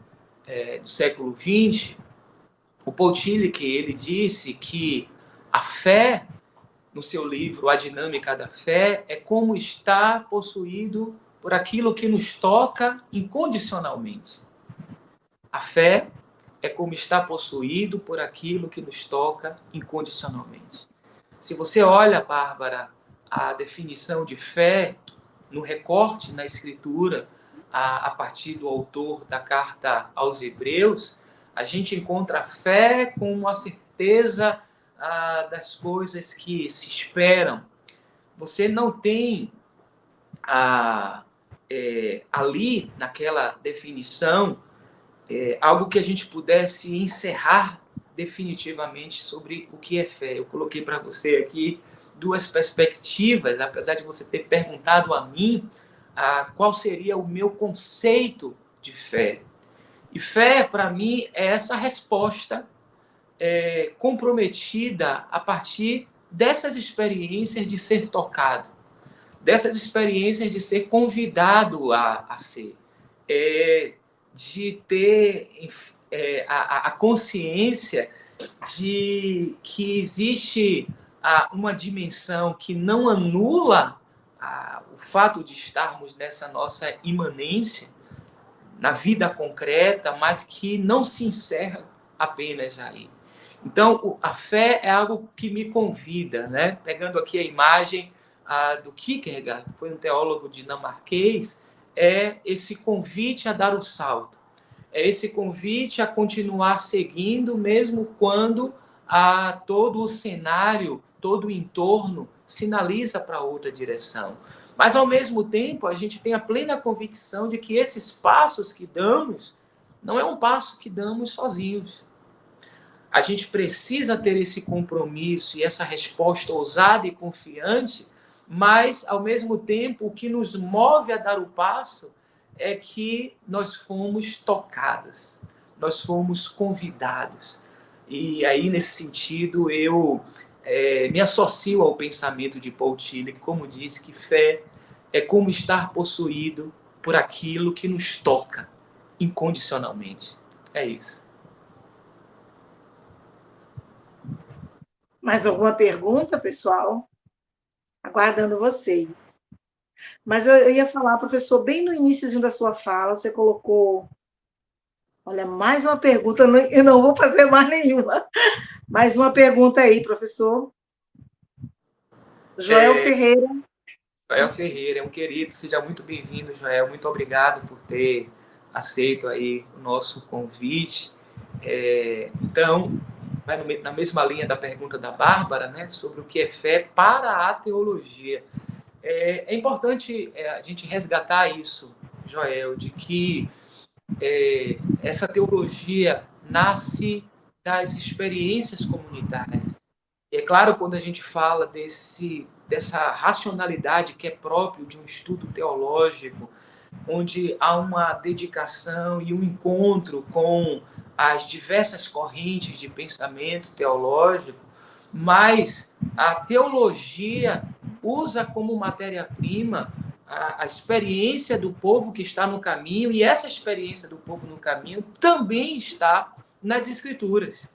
do século XX, o Paul Tillich, ele disse que a fé, no seu livro A Dinâmica da Fé, é como estar possuído por aquilo que nos toca incondicionalmente. A fé é como estar possuído por aquilo que nos toca incondicionalmente. Se você olha, Bárbara, a definição de fé no recorte na Escritura, a partir do autor da carta aos Hebreus, a gente encontra a fé como a certeza das coisas que se esperam. Você não tem ali, naquela definição, algo que a gente pudesse encerrar definitivamente sobre o que é fé. Eu coloquei para você aqui duas perspectivas, apesar de você ter perguntado a mim qual seria o meu conceito de fé. E fé, para mim, é essa resposta comprometida a partir dessas experiências de ser tocado, dessas experiências de ser convidado a ser, de ter a consciência de que existe uma dimensão que não anula o fato de estarmos nessa nossa imanência, na vida concreta, mas que não se encerra apenas aí. Então, a fé é algo que me convida, né? Pegando aqui a imagem do Kierkegaard, que foi um teólogo dinamarquês, é esse convite a dar o salto, é esse convite a continuar seguindo, mesmo quando todo o cenário, todo o entorno sinaliza para outra direção. Mas, ao mesmo tempo, a gente tem a plena convicção de que esses passos que damos não é um passo que damos sozinhos. A gente precisa ter esse compromisso e essa resposta ousada e confiante, mas, ao mesmo tempo, o que nos move a dar o passo é que nós fomos tocados, nós fomos convidados. E aí, nesse sentido, eu me associo ao pensamento de Paul Tillich, que, como disse, que fé é como estar possuído por aquilo que nos toca incondicionalmente. É isso. Mais alguma pergunta, pessoal? Aguardando vocês. Mas eu ia falar, professor, bem no início da sua fala, você colocou... Olha, mais uma pergunta, eu não vou fazer mais nenhuma. Mais uma pergunta aí, professor. Joel Ferreira. Joel Ferreira, é um querido, seja muito bem-vindo, Joel. Muito obrigado por ter aceito aí o nosso convite. Então, vai na mesma linha da pergunta da Bárbara, né, sobre o que é fé para a teologia. É importante a gente resgatar isso, Joel, de que essa teologia nasce das experiências comunitárias. E é claro, quando a gente fala dessa racionalidade que é próprio de um estudo teológico, onde há uma dedicação e um encontro com as diversas correntes de pensamento teológico, mas a teologia usa como matéria-prima a experiência do povo que está no caminho, e essa experiência do povo no caminho também está nas Escrituras.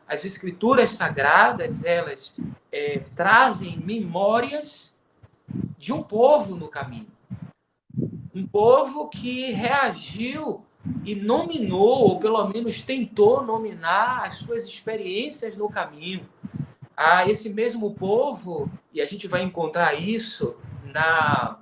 As Escrituras sagradas, elas trazem memórias de um povo no caminho. Um povo que reagiu e nominou, ou pelo menos tentou nominar as suas experiências no caminho. Esse mesmo povo, e a gente vai encontrar isso na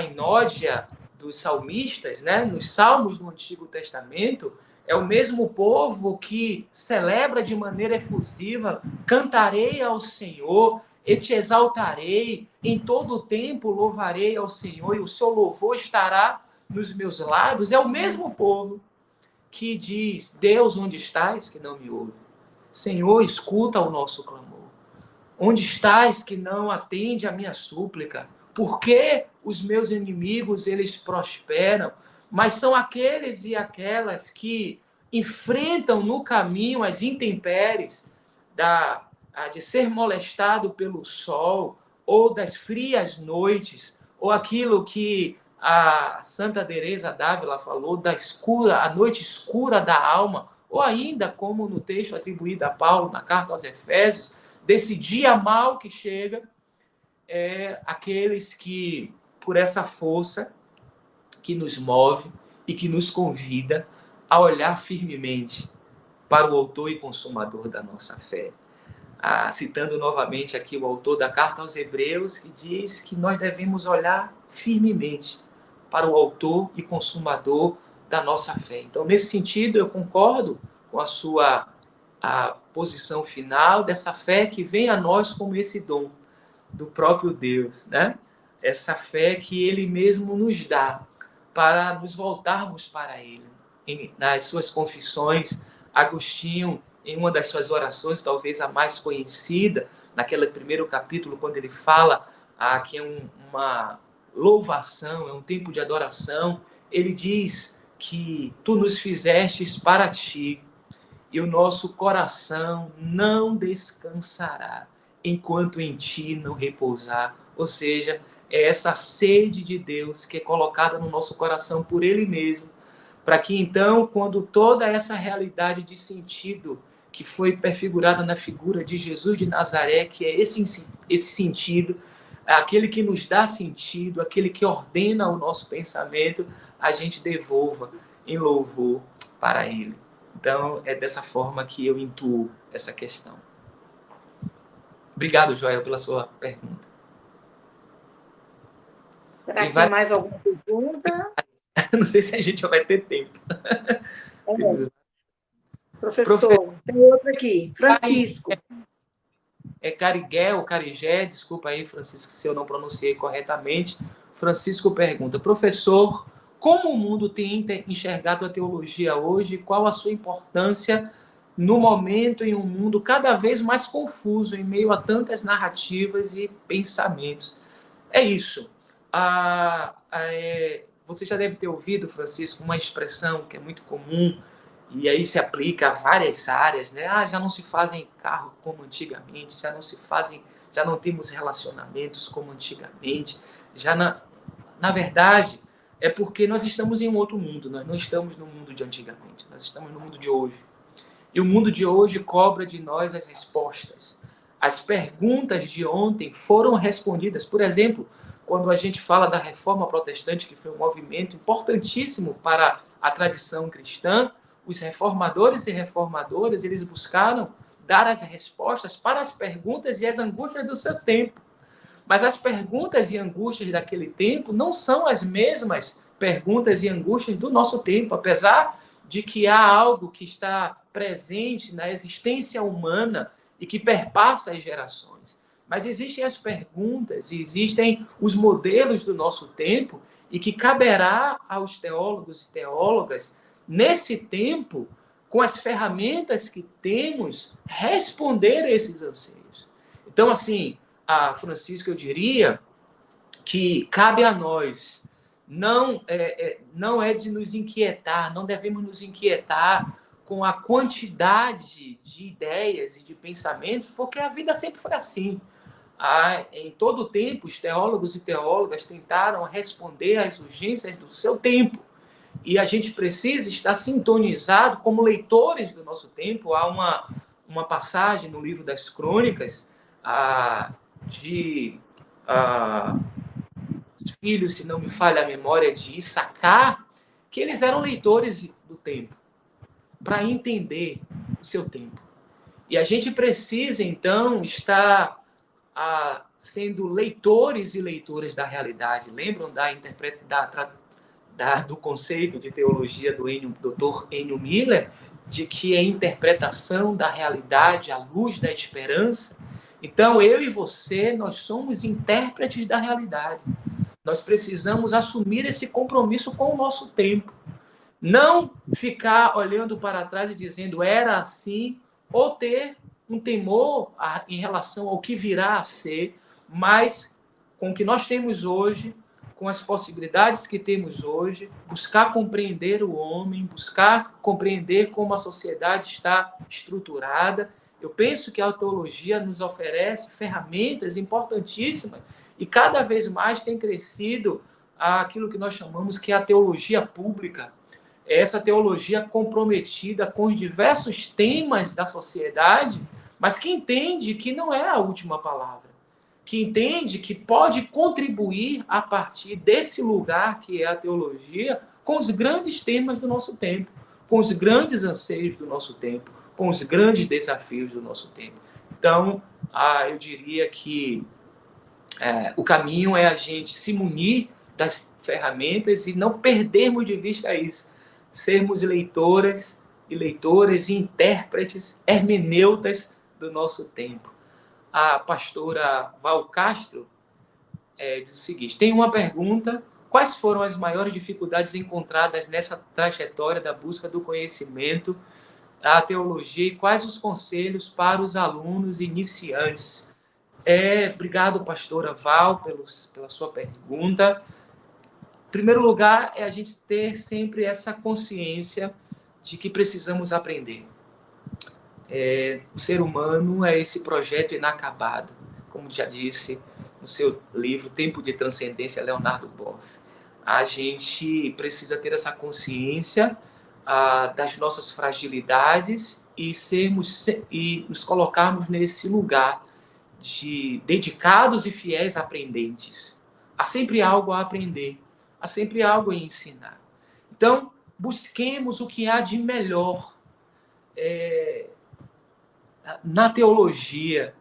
inódia dos salmistas, né? Nos salmos do Antigo Testamento, é o mesmo povo que celebra de maneira efusiva: cantarei ao Senhor e te exaltarei, em todo o tempo louvarei ao Senhor, e o seu louvor estará nos meus lábios. É o mesmo povo que diz: Deus, onde estás, que não me ouve? Senhor, escuta o nosso clamor. Onde estás, que não atende a minha súplica? Por que os meus inimigos, eles prosperam? Mas são aqueles e aquelas que enfrentam no caminho as intempéries de ser molestado pelo sol, ou das frias noites, ou aquilo que a Santa Teresa d'Ávila falou, a noite escura da alma, ou ainda, como no texto atribuído a Paulo, na carta aos Efésios, desse dia mau que chega, aqueles que, por essa força que nos move e que nos convida a olhar firmemente para o autor e consumador da nossa fé. citando novamente aqui o autor da Carta aos Hebreus, que diz que nós devemos olhar firmemente para o autor e consumador da nossa fé. Então, nesse sentido, eu concordo com a posição final dessa fé que vem a nós como esse dom do próprio Deus, né? Essa fé que Ele mesmo nos dá para nos voltarmos para Ele. Nas suas confissões, Agostinho, em uma das suas orações, talvez a mais conhecida, naquele primeiro capítulo, quando ele fala que é uma louvação, é um tempo de adoração, ele diz que tu nos fizestes para ti, e o nosso coração não descansará enquanto em ti não repousar. Ou seja, é essa sede de Deus que é colocada no nosso coração por Ele mesmo, para que então, quando toda essa realidade de sentido que foi prefigurada na figura de Jesus de Nazaré, que é esse sentido, aquele que nos dá sentido, aquele que ordena o nosso pensamento, a gente devolva em louvor para Ele. Então, é dessa forma que eu intuo essa questão. Obrigado, Joel, pela sua pergunta. Será que tem mais alguma pergunta? Não sei se a gente vai ter tempo. Professor, tem outra aqui. Francisco. É Carigué ou Carigé, desculpa aí, Francisco, se eu não pronunciei corretamente. Francisco pergunta, professor, como o mundo tem enxergado a teologia hoje? Qual a sua importância no momento em um mundo cada vez mais confuso, em meio a tantas narrativas e pensamentos? É isso. Você já deve ter ouvido, Francisco, uma expressão que é muito comum, e aí se aplica a várias áreas, né? Já não se fazem carro como antigamente, já não temos relacionamentos como antigamente, na verdade, é porque nós estamos em um outro mundo, nós não estamos no mundo de antigamente, nós estamos no mundo de hoje. E o mundo de hoje cobra de nós as respostas. As perguntas de ontem foram respondidas. Por exemplo, quando a gente fala da Reforma Protestante, que foi um movimento importantíssimo para a tradição cristã, os reformadores e reformadoras, eles buscaram dar as respostas para as perguntas e as angústias do seu tempo. Mas as perguntas e angústias daquele tempo não são as mesmas perguntas e angústias do nosso tempo, apesar de que há algo que está presente na existência humana e que perpassa as gerações. Mas existem as perguntas e existem os modelos do nosso tempo e que caberá aos teólogos e teólogas, nesse tempo, com as ferramentas que temos, responder a esses anseios. Então, assim, Francisco, eu diria que cabe a nós, não é de nos inquietar, não devemos nos inquietar com a quantidade de ideias e de pensamentos, porque a vida sempre foi assim. Em todo o tempo, os teólogos e teólogas tentaram responder às urgências do seu tempo. E a gente precisa estar sintonizado como leitores do nosso tempo. Há uma passagem no livro das Crônicas de filhos, se não me falha a memória, de Issacar, que eles eram leitores do tempo, para entender o seu tempo. E a gente precisa, então, estar sendo leitores e leitoras da realidade. Lembram do conceito de teologia do Dr. Ennio Miller, de que é a interpretação da realidade à luz da esperança? Então, eu e você, nós somos intérpretes da realidade. Nós precisamos assumir esse compromisso com o nosso tempo. Não ficar olhando para trás e dizendo era assim, ou ter um temor em relação ao que virá a ser, mas com o que nós temos hoje, com as possibilidades que temos hoje, buscar compreender o homem, buscar compreender como a sociedade está estruturada. Eu penso que a teologia nos oferece ferramentas importantíssimas e cada vez mais tem crescido aquilo que nós chamamos que é a teologia pública. É essa teologia comprometida com os diversos temas da sociedade, mas que entende que não é a última palavra, que entende que pode contribuir a partir desse lugar que é a teologia com os grandes temas do nosso tempo, com os grandes anseios do nosso tempo, com os grandes desafios do nosso tempo. Então, eu diria que o caminho é a gente se munir das ferramentas e não perdermos de vista isso. Sermos leitoras e leitores e intérpretes, hermeneutas do nosso tempo. A pastora Val Castro diz o seguinte: tem uma pergunta: quais foram as maiores dificuldades encontradas nessa trajetória da busca do conhecimento da teologia e quais os conselhos para os alunos iniciantes? Obrigado, pastora Val, pela sua pergunta. Em primeiro lugar, é a gente ter sempre essa consciência de que precisamos aprender. O ser humano é esse projeto inacabado, como já disse no seu livro Tempo de Transcendência, Leonardo Boff. A gente precisa ter essa consciência das nossas fragilidades e nos colocarmos nesse lugar de dedicados e fiéis aprendentes. Há sempre algo a aprender, há sempre algo a ensinar. Então, busquemos o que há de melhor na teologia,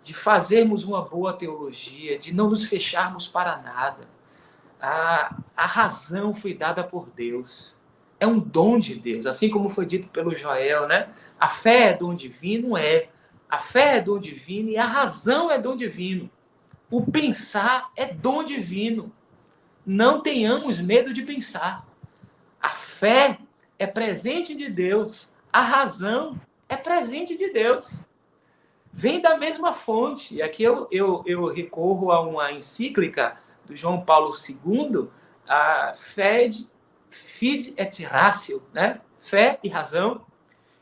de fazermos uma boa teologia, de não nos fecharmos para nada. A razão foi dada por Deus. É um dom de Deus, assim como foi dito pelo Joel, né? A fé é dom divino, a fé é dom divino e a razão é dom divino. O pensar é dom divino. Não tenhamos medo de pensar. A fé é presente de Deus. A razão é presente de Deus. Vem da mesma fonte. E aqui eu recorro a uma encíclica do João Paulo II, a Fide et Ratio, né? Fé e razão.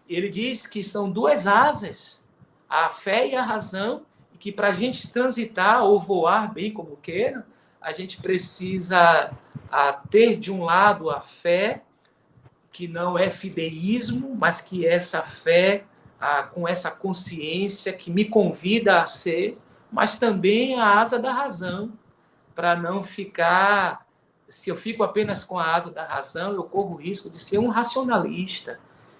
Ele diz que são duas asas, a fé e a razão, e que para a gente transitar ou voar bem como queira, a gente precisa ter de um lado a fé, que não é fideísmo, mas que é essa fé com essa consciência que me convida a ser, mas também a asa da razão, para não ficar... Se eu fico apenas com a asa da razão, eu corro o risco de ser um racionalista,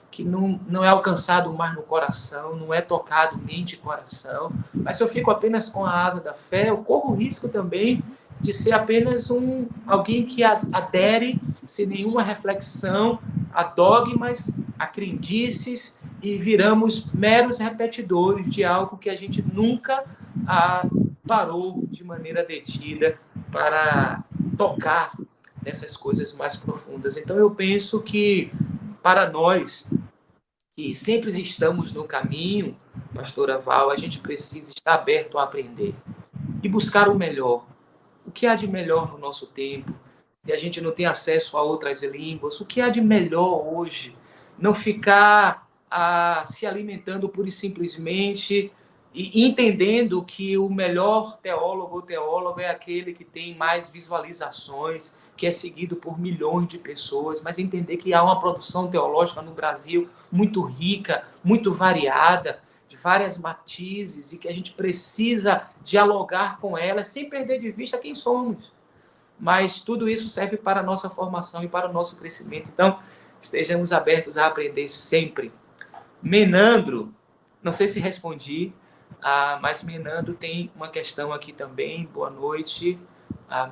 que não é alcançado mais no coração, não é tocado mente e coração. Mas se eu fico apenas com a asa da fé, eu corro o risco também de ser apenas alguém que adere sem nenhuma reflexão a dogmas, a crendices, e viramos meros repetidores de algo que a gente nunca parou de maneira detida para tocar nessas coisas mais profundas. Então eu penso que para nós que sempre estamos no caminho, pastora Val, a gente precisa estar aberto a aprender e buscar o melhor. O que há de melhor no nosso tempo? Se a gente não tem acesso a outras línguas, o que há de melhor hoje? Não ficar se alimentando pura e simplesmente e entendendo que o melhor teólogo ou teóloga é aquele que tem mais visualizações, que é seguido por milhões de pessoas, mas entender que há uma produção teológica no Brasil muito rica, muito variada, de várias matizes, e que a gente precisa dialogar com elas sem perder de vista quem somos. Mas tudo isso serve para a nossa formação e para o nosso crescimento. Então, estejamos abertos a aprender sempre. Menandro, não sei se respondi, mas Menandro tem uma questão aqui também. Boa noite,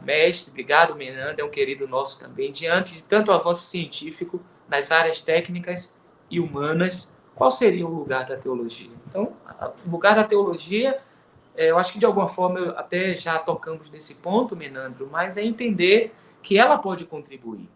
mestre. Obrigado, Menandro, é um querido nosso também. Diante de tanto avanço científico nas áreas técnicas e humanas, qual seria o lugar da teologia? Então, o lugar da teologia, eu acho que de alguma forma até já tocamos nesse ponto, Menandro, mas é entender que ela pode contribuir.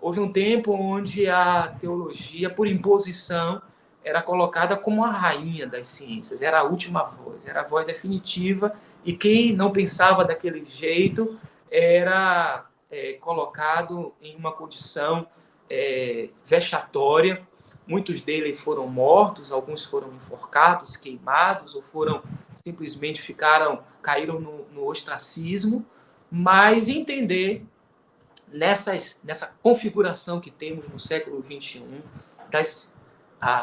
Houve um tempo onde a teologia, por imposição, era colocada como a rainha das ciências, era a última voz, era a voz definitiva, e quem não pensava daquele jeito era colocado em uma condição vexatória. Muitos deles foram mortos, alguns foram enforcados, queimados, ou simplesmente caíram no ostracismo, mas entender nessa configuração que temos no século XXI, das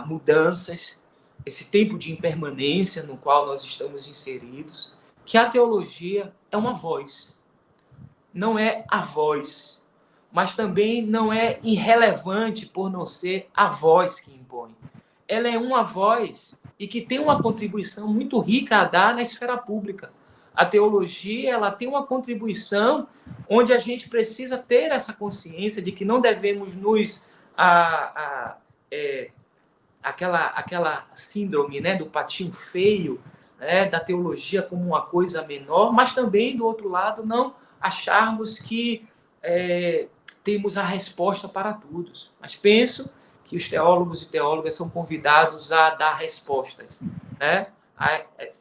mudanças, esse tempo de impermanência no qual nós estamos inseridos, que a teologia é uma voz. Não é a voz, mas também não é irrelevante por não ser a voz que impõe. Ela é uma voz e que tem uma contribuição muito rica a dar na esfera pública. A teologia, ela tem uma contribuição onde a gente precisa ter essa consciência de que não devemos nos aquela síndrome, né, do patinho feio, né, da teologia como uma coisa menor, mas também, do outro lado, não acharmos que temos a resposta para todos. Mas penso que os teólogos e teólogas são convidados a dar respostas, né?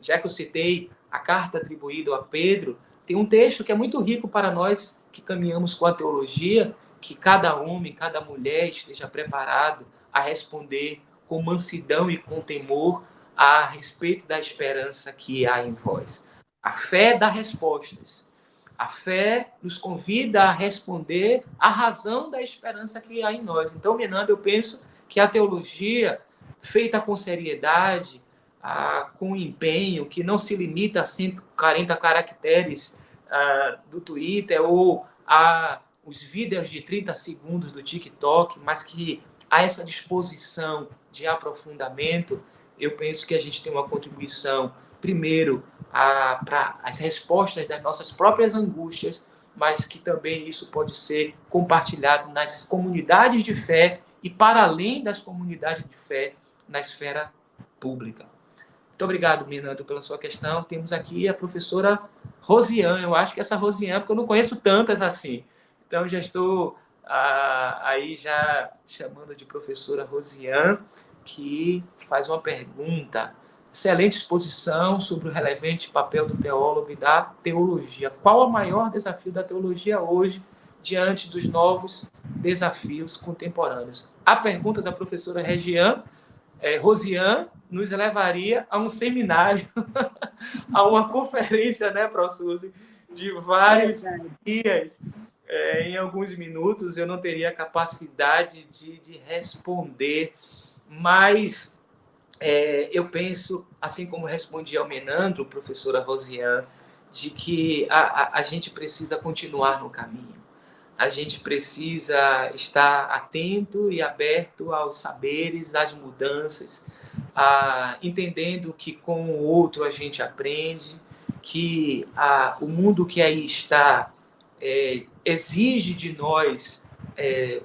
Já que eu citei a carta atribuída a Pedro, tem um texto que é muito rico para nós que caminhamos com a teologia, que cada homem, cada mulher esteja preparado a responder com mansidão e com temor a respeito da esperança que há em vós. A fé dá respostas. A fé nos convida a responder a razão da esperança que há em nós. Então, Menando, eu penso que a teologia, feita com seriedade, com empenho, que não se limita a 140 caracteres do Twitter ou a os vídeos de 30 segundos do TikTok, mas que há essa disposição de aprofundamento, eu penso que a gente tem uma contribuição, primeiro, para as respostas das nossas próprias angústias, mas que também isso pode ser compartilhado nas comunidades de fé e para além das comunidades de fé na esfera pública. Muito obrigado, Menando, pela sua questão. Temos aqui a professora Rosiane. Eu acho que essa Rosiane, porque eu não conheço tantas assim. Então, já estou aí já chamando de professora Rosiane, que faz uma pergunta. Excelente exposição sobre o relevante papel do teólogo e da teologia. Qual o maior desafio da teologia hoje, diante dos novos desafios contemporâneos? A pergunta da professora Rosiane nos levaria a um seminário, a uma conferência, né, professor Suzy, de vários dias. Em alguns minutos eu não teria capacidade de responder, mas eu penso, assim como respondi ao Menandro, professora Rosiane, de que a gente precisa continuar no caminho. A gente precisa estar atento e aberto aos saberes, às mudanças, entendendo que com o outro a gente aprende, que o mundo que aí está exige de nós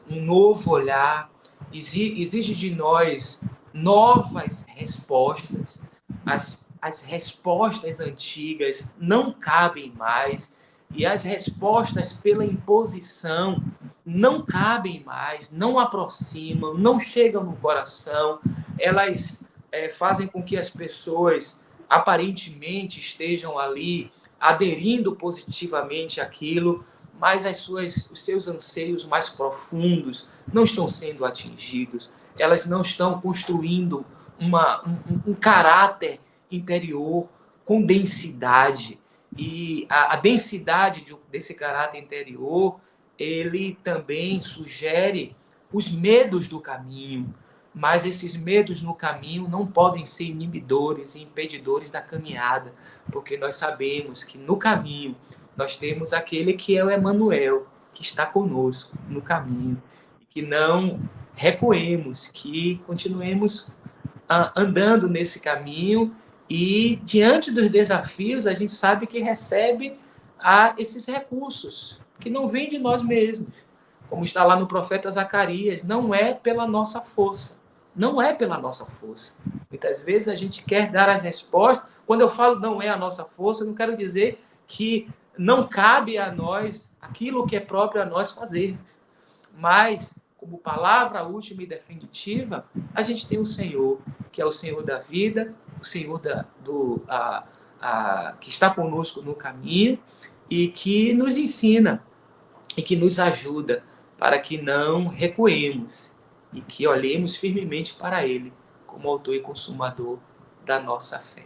um novo olhar, exige de nós novas respostas. As respostas antigas não cabem mais, e as respostas pela imposição não cabem mais, não aproximam, não chegam no coração. Elas fazem com que as pessoas aparentemente estejam ali aderindo positivamente àquilo, mas os seus anseios mais profundos não estão sendo atingidos. Elas não estão construindo um caráter interior com densidade. E a densidade desse caráter interior, ele também sugere os medos do caminho, mas esses medos no caminho não podem ser inibidores e impedidores da caminhada, porque nós sabemos que no caminho nós temos aquele que é o Emmanuel, que está conosco no caminho, que não recuemos, que continuemos andando nesse caminho. E, diante dos desafios, a gente sabe que recebe esses recursos, que não vêm de nós mesmos. Como está lá no profeta Zacarias, não é pela nossa força. Não é pela nossa força. Muitas vezes a gente quer dar as respostas. Quando eu falo não é a nossa força, eu não quero dizer que não cabe a nós aquilo que é próprio a nós fazermos. Mas, como palavra última e definitiva, a gente tem o Senhor, que é o Senhor da vida, o Senhor que está conosco no caminho e que nos ensina e que nos ajuda para que não recuemos e que olhemos firmemente para Ele como autor e consumador da nossa fé.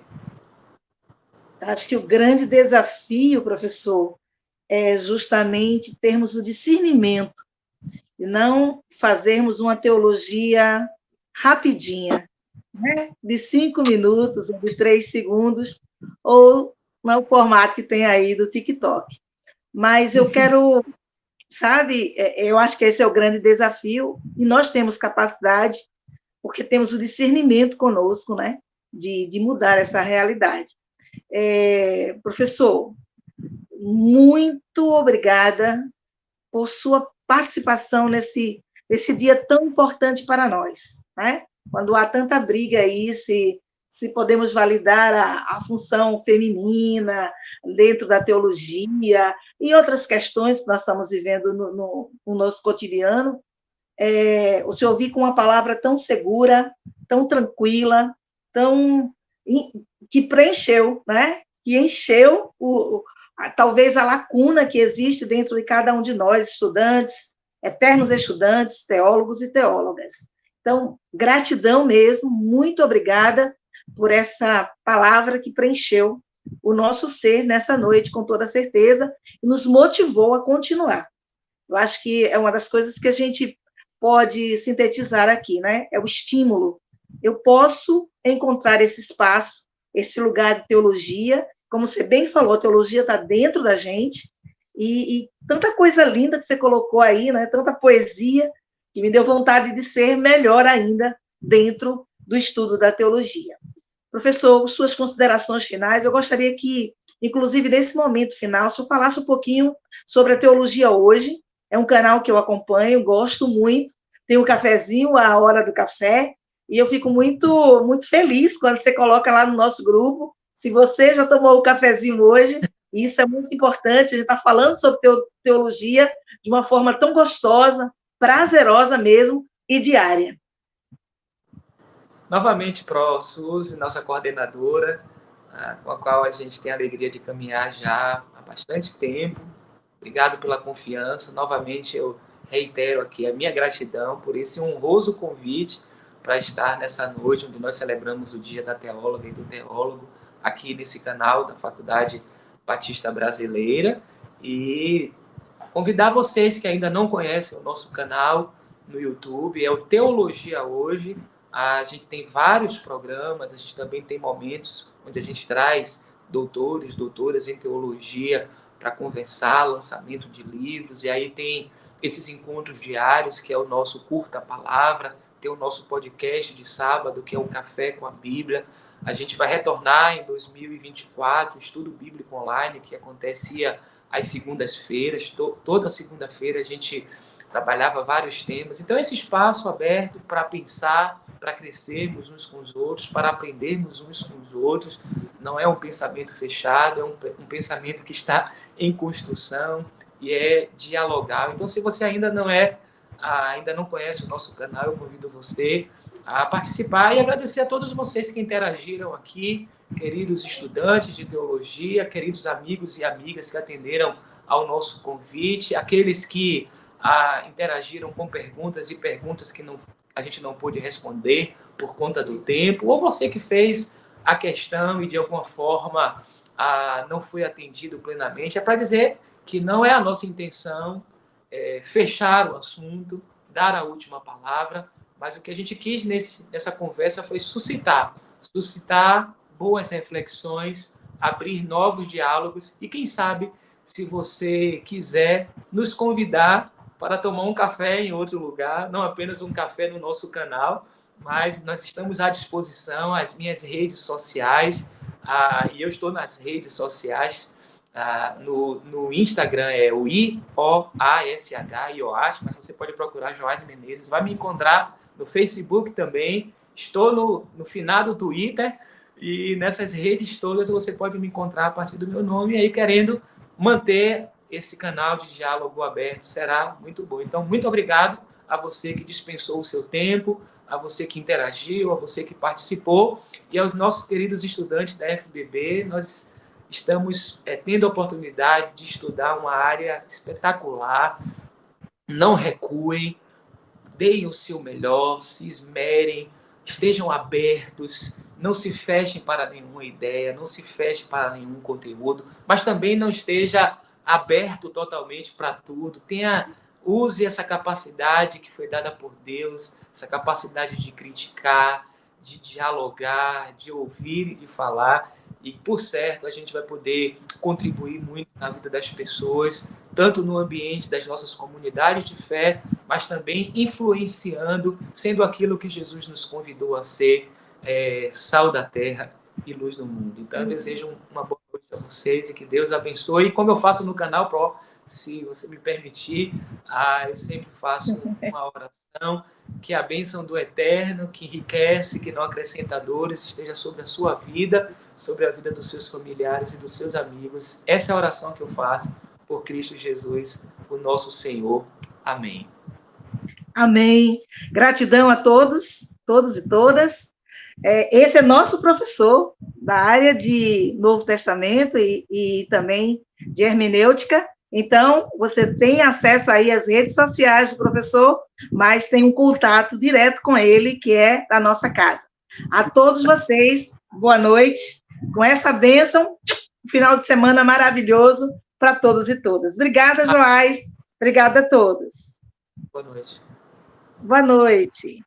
Acho que o grande desafio, professor, é justamente termos o discernimento e não fazermos uma teologia rapidinha, né? De 5 minutos, ou de 3 segundos, ou no formato que tem aí do TikTok. Mas eu quero, sabe, eu acho que esse é o grande desafio, e nós temos capacidade, porque temos o discernimento conosco, né? de mudar essa realidade. Professor, muito obrigada por sua participação nesse dia tão importante para nós, né? Quando há tanta briga aí, se podemos validar a função feminina dentro da teologia e outras questões que nós estamos vivendo no nosso cotidiano, o senhor vir com uma palavra tão segura, tão tranquila, que preencheu, né? Que encheu talvez a lacuna que existe dentro de cada um de nós, estudantes, eternos estudantes, teólogos e teólogas. Então, gratidão mesmo, muito obrigada por essa palavra que preencheu o nosso ser nessa noite, com toda certeza, e nos motivou a continuar. Eu acho que é uma das coisas que a gente pode sintetizar aqui, né? É o estímulo. Eu posso encontrar esse espaço, esse lugar de teologia, como você bem falou, a teologia está dentro da gente, e tanta coisa linda que você colocou aí, né? Tanta poesia, que me deu vontade de ser melhor ainda dentro do estudo da teologia. Professor, suas considerações finais, eu gostaria que, inclusive nesse momento final, o senhor falasse um pouquinho sobre a Teologia Hoje. É um canal que eu acompanho, gosto muito, tem um cafezinho, a hora do café, e eu fico muito, muito feliz quando você coloca lá no nosso grupo. Se você já tomou o cafezinho hoje, isso é muito importante, a gente está falando sobre teologia de uma forma tão gostosa, prazerosa mesmo, e diária. Novamente, Pro Suzy, nossa coordenadora, com a qual a gente tem a alegria de caminhar já há bastante tempo. Obrigado pela confiança. Novamente, eu reitero aqui a minha gratidão por esse honroso convite para estar nessa noite onde nós celebramos o Dia da Teóloga e do Teólogo, aqui nesse canal da Faculdade Batista Brasileira. E convidar vocês que ainda não conhecem o nosso canal no YouTube, é o Teologia Hoje. A gente tem vários programas, a gente também tem momentos onde a gente traz doutores, doutoras em teologia para conversar, lançamento de livros, e aí tem esses encontros diários, que é o nosso Curta Palavra, tem o nosso podcast de sábado, que é o Café com a Bíblia. A gente vai retornar em 2024, o Estudo Bíblico Online, que acontecia às segundas-feiras. Toda segunda-feira a gente trabalhava vários temas. Então, esse espaço aberto para pensar, para crescermos uns com os outros, para aprendermos uns com os outros. Não é um pensamento fechado, é um pensamento que está em construção e é dialogar. Então, se você ainda não conhece o nosso canal, eu convido você a participar e agradecer a todos vocês que interagiram aqui, queridos estudantes de teologia, queridos amigos e amigas que atenderam ao nosso convite, aqueles que interagiram com perguntas e perguntas que a gente não pôde responder por conta do tempo, ou você que fez a questão e de alguma forma não foi atendido plenamente. É para dizer que não é a nossa intenção fechar o assunto, dar a última palavra, mas o que a gente quis nessa conversa foi suscitar boas reflexões, abrir novos diálogos e, quem sabe, se você quiser nos convidar para tomar um café em outro lugar, não apenas um café no nosso canal, mas nós estamos à disposição, as minhas redes sociais, e eu estou nas redes sociais, no Instagram é o IOASH, mas você pode procurar Joás Menezes, vai me encontrar no Facebook também, estou no finado Twitter, e nessas redes todas você pode me encontrar a partir do meu nome, e aí querendo manter esse canal de diálogo aberto, será muito bom. Então, muito obrigado a você que dispensou o seu tempo, a você que interagiu, a você que participou, e aos nossos queridos estudantes da FBB. Nós estamos tendo a oportunidade de estudar uma área espetacular. Não recuem, deem o seu melhor, se esmerem, estejam abertos, não se fechem para nenhuma ideia, não se fechem para nenhum conteúdo, mas também não esteja aberto totalmente para tudo. Use essa capacidade que foi dada por Deus, essa capacidade de criticar, de dialogar, de ouvir e de falar. E, por certo, a gente vai poder contribuir muito na vida das pessoas, tanto no ambiente das nossas comunidades de fé, mas também influenciando, sendo aquilo que Jesus nos convidou a ser, sal da terra e luz do mundo. Então, eu desejo uma boa noite a vocês e que Deus abençoe. E como eu faço no canal Pro, se você me permitir, eu sempre faço uma oração, que a bênção do Eterno, que enriquece, que não acrescenta dores, esteja sobre a sua vida, sobre a vida dos seus familiares e dos seus amigos. Essa é a oração que eu faço por Cristo Jesus, o nosso Senhor. Amém. Amém. Gratidão a todos e todas. Esse é nosso professor da área de Novo Testamento e também de hermenêutica. Então, você tem acesso aí às redes sociais do professor, mas tem um contato direto com ele, que é da nossa casa. A todos vocês, boa noite. Com essa bênção, um final de semana maravilhoso para todos e todas. Obrigada, Joás. Obrigada a todos. Boa noite. Boa noite.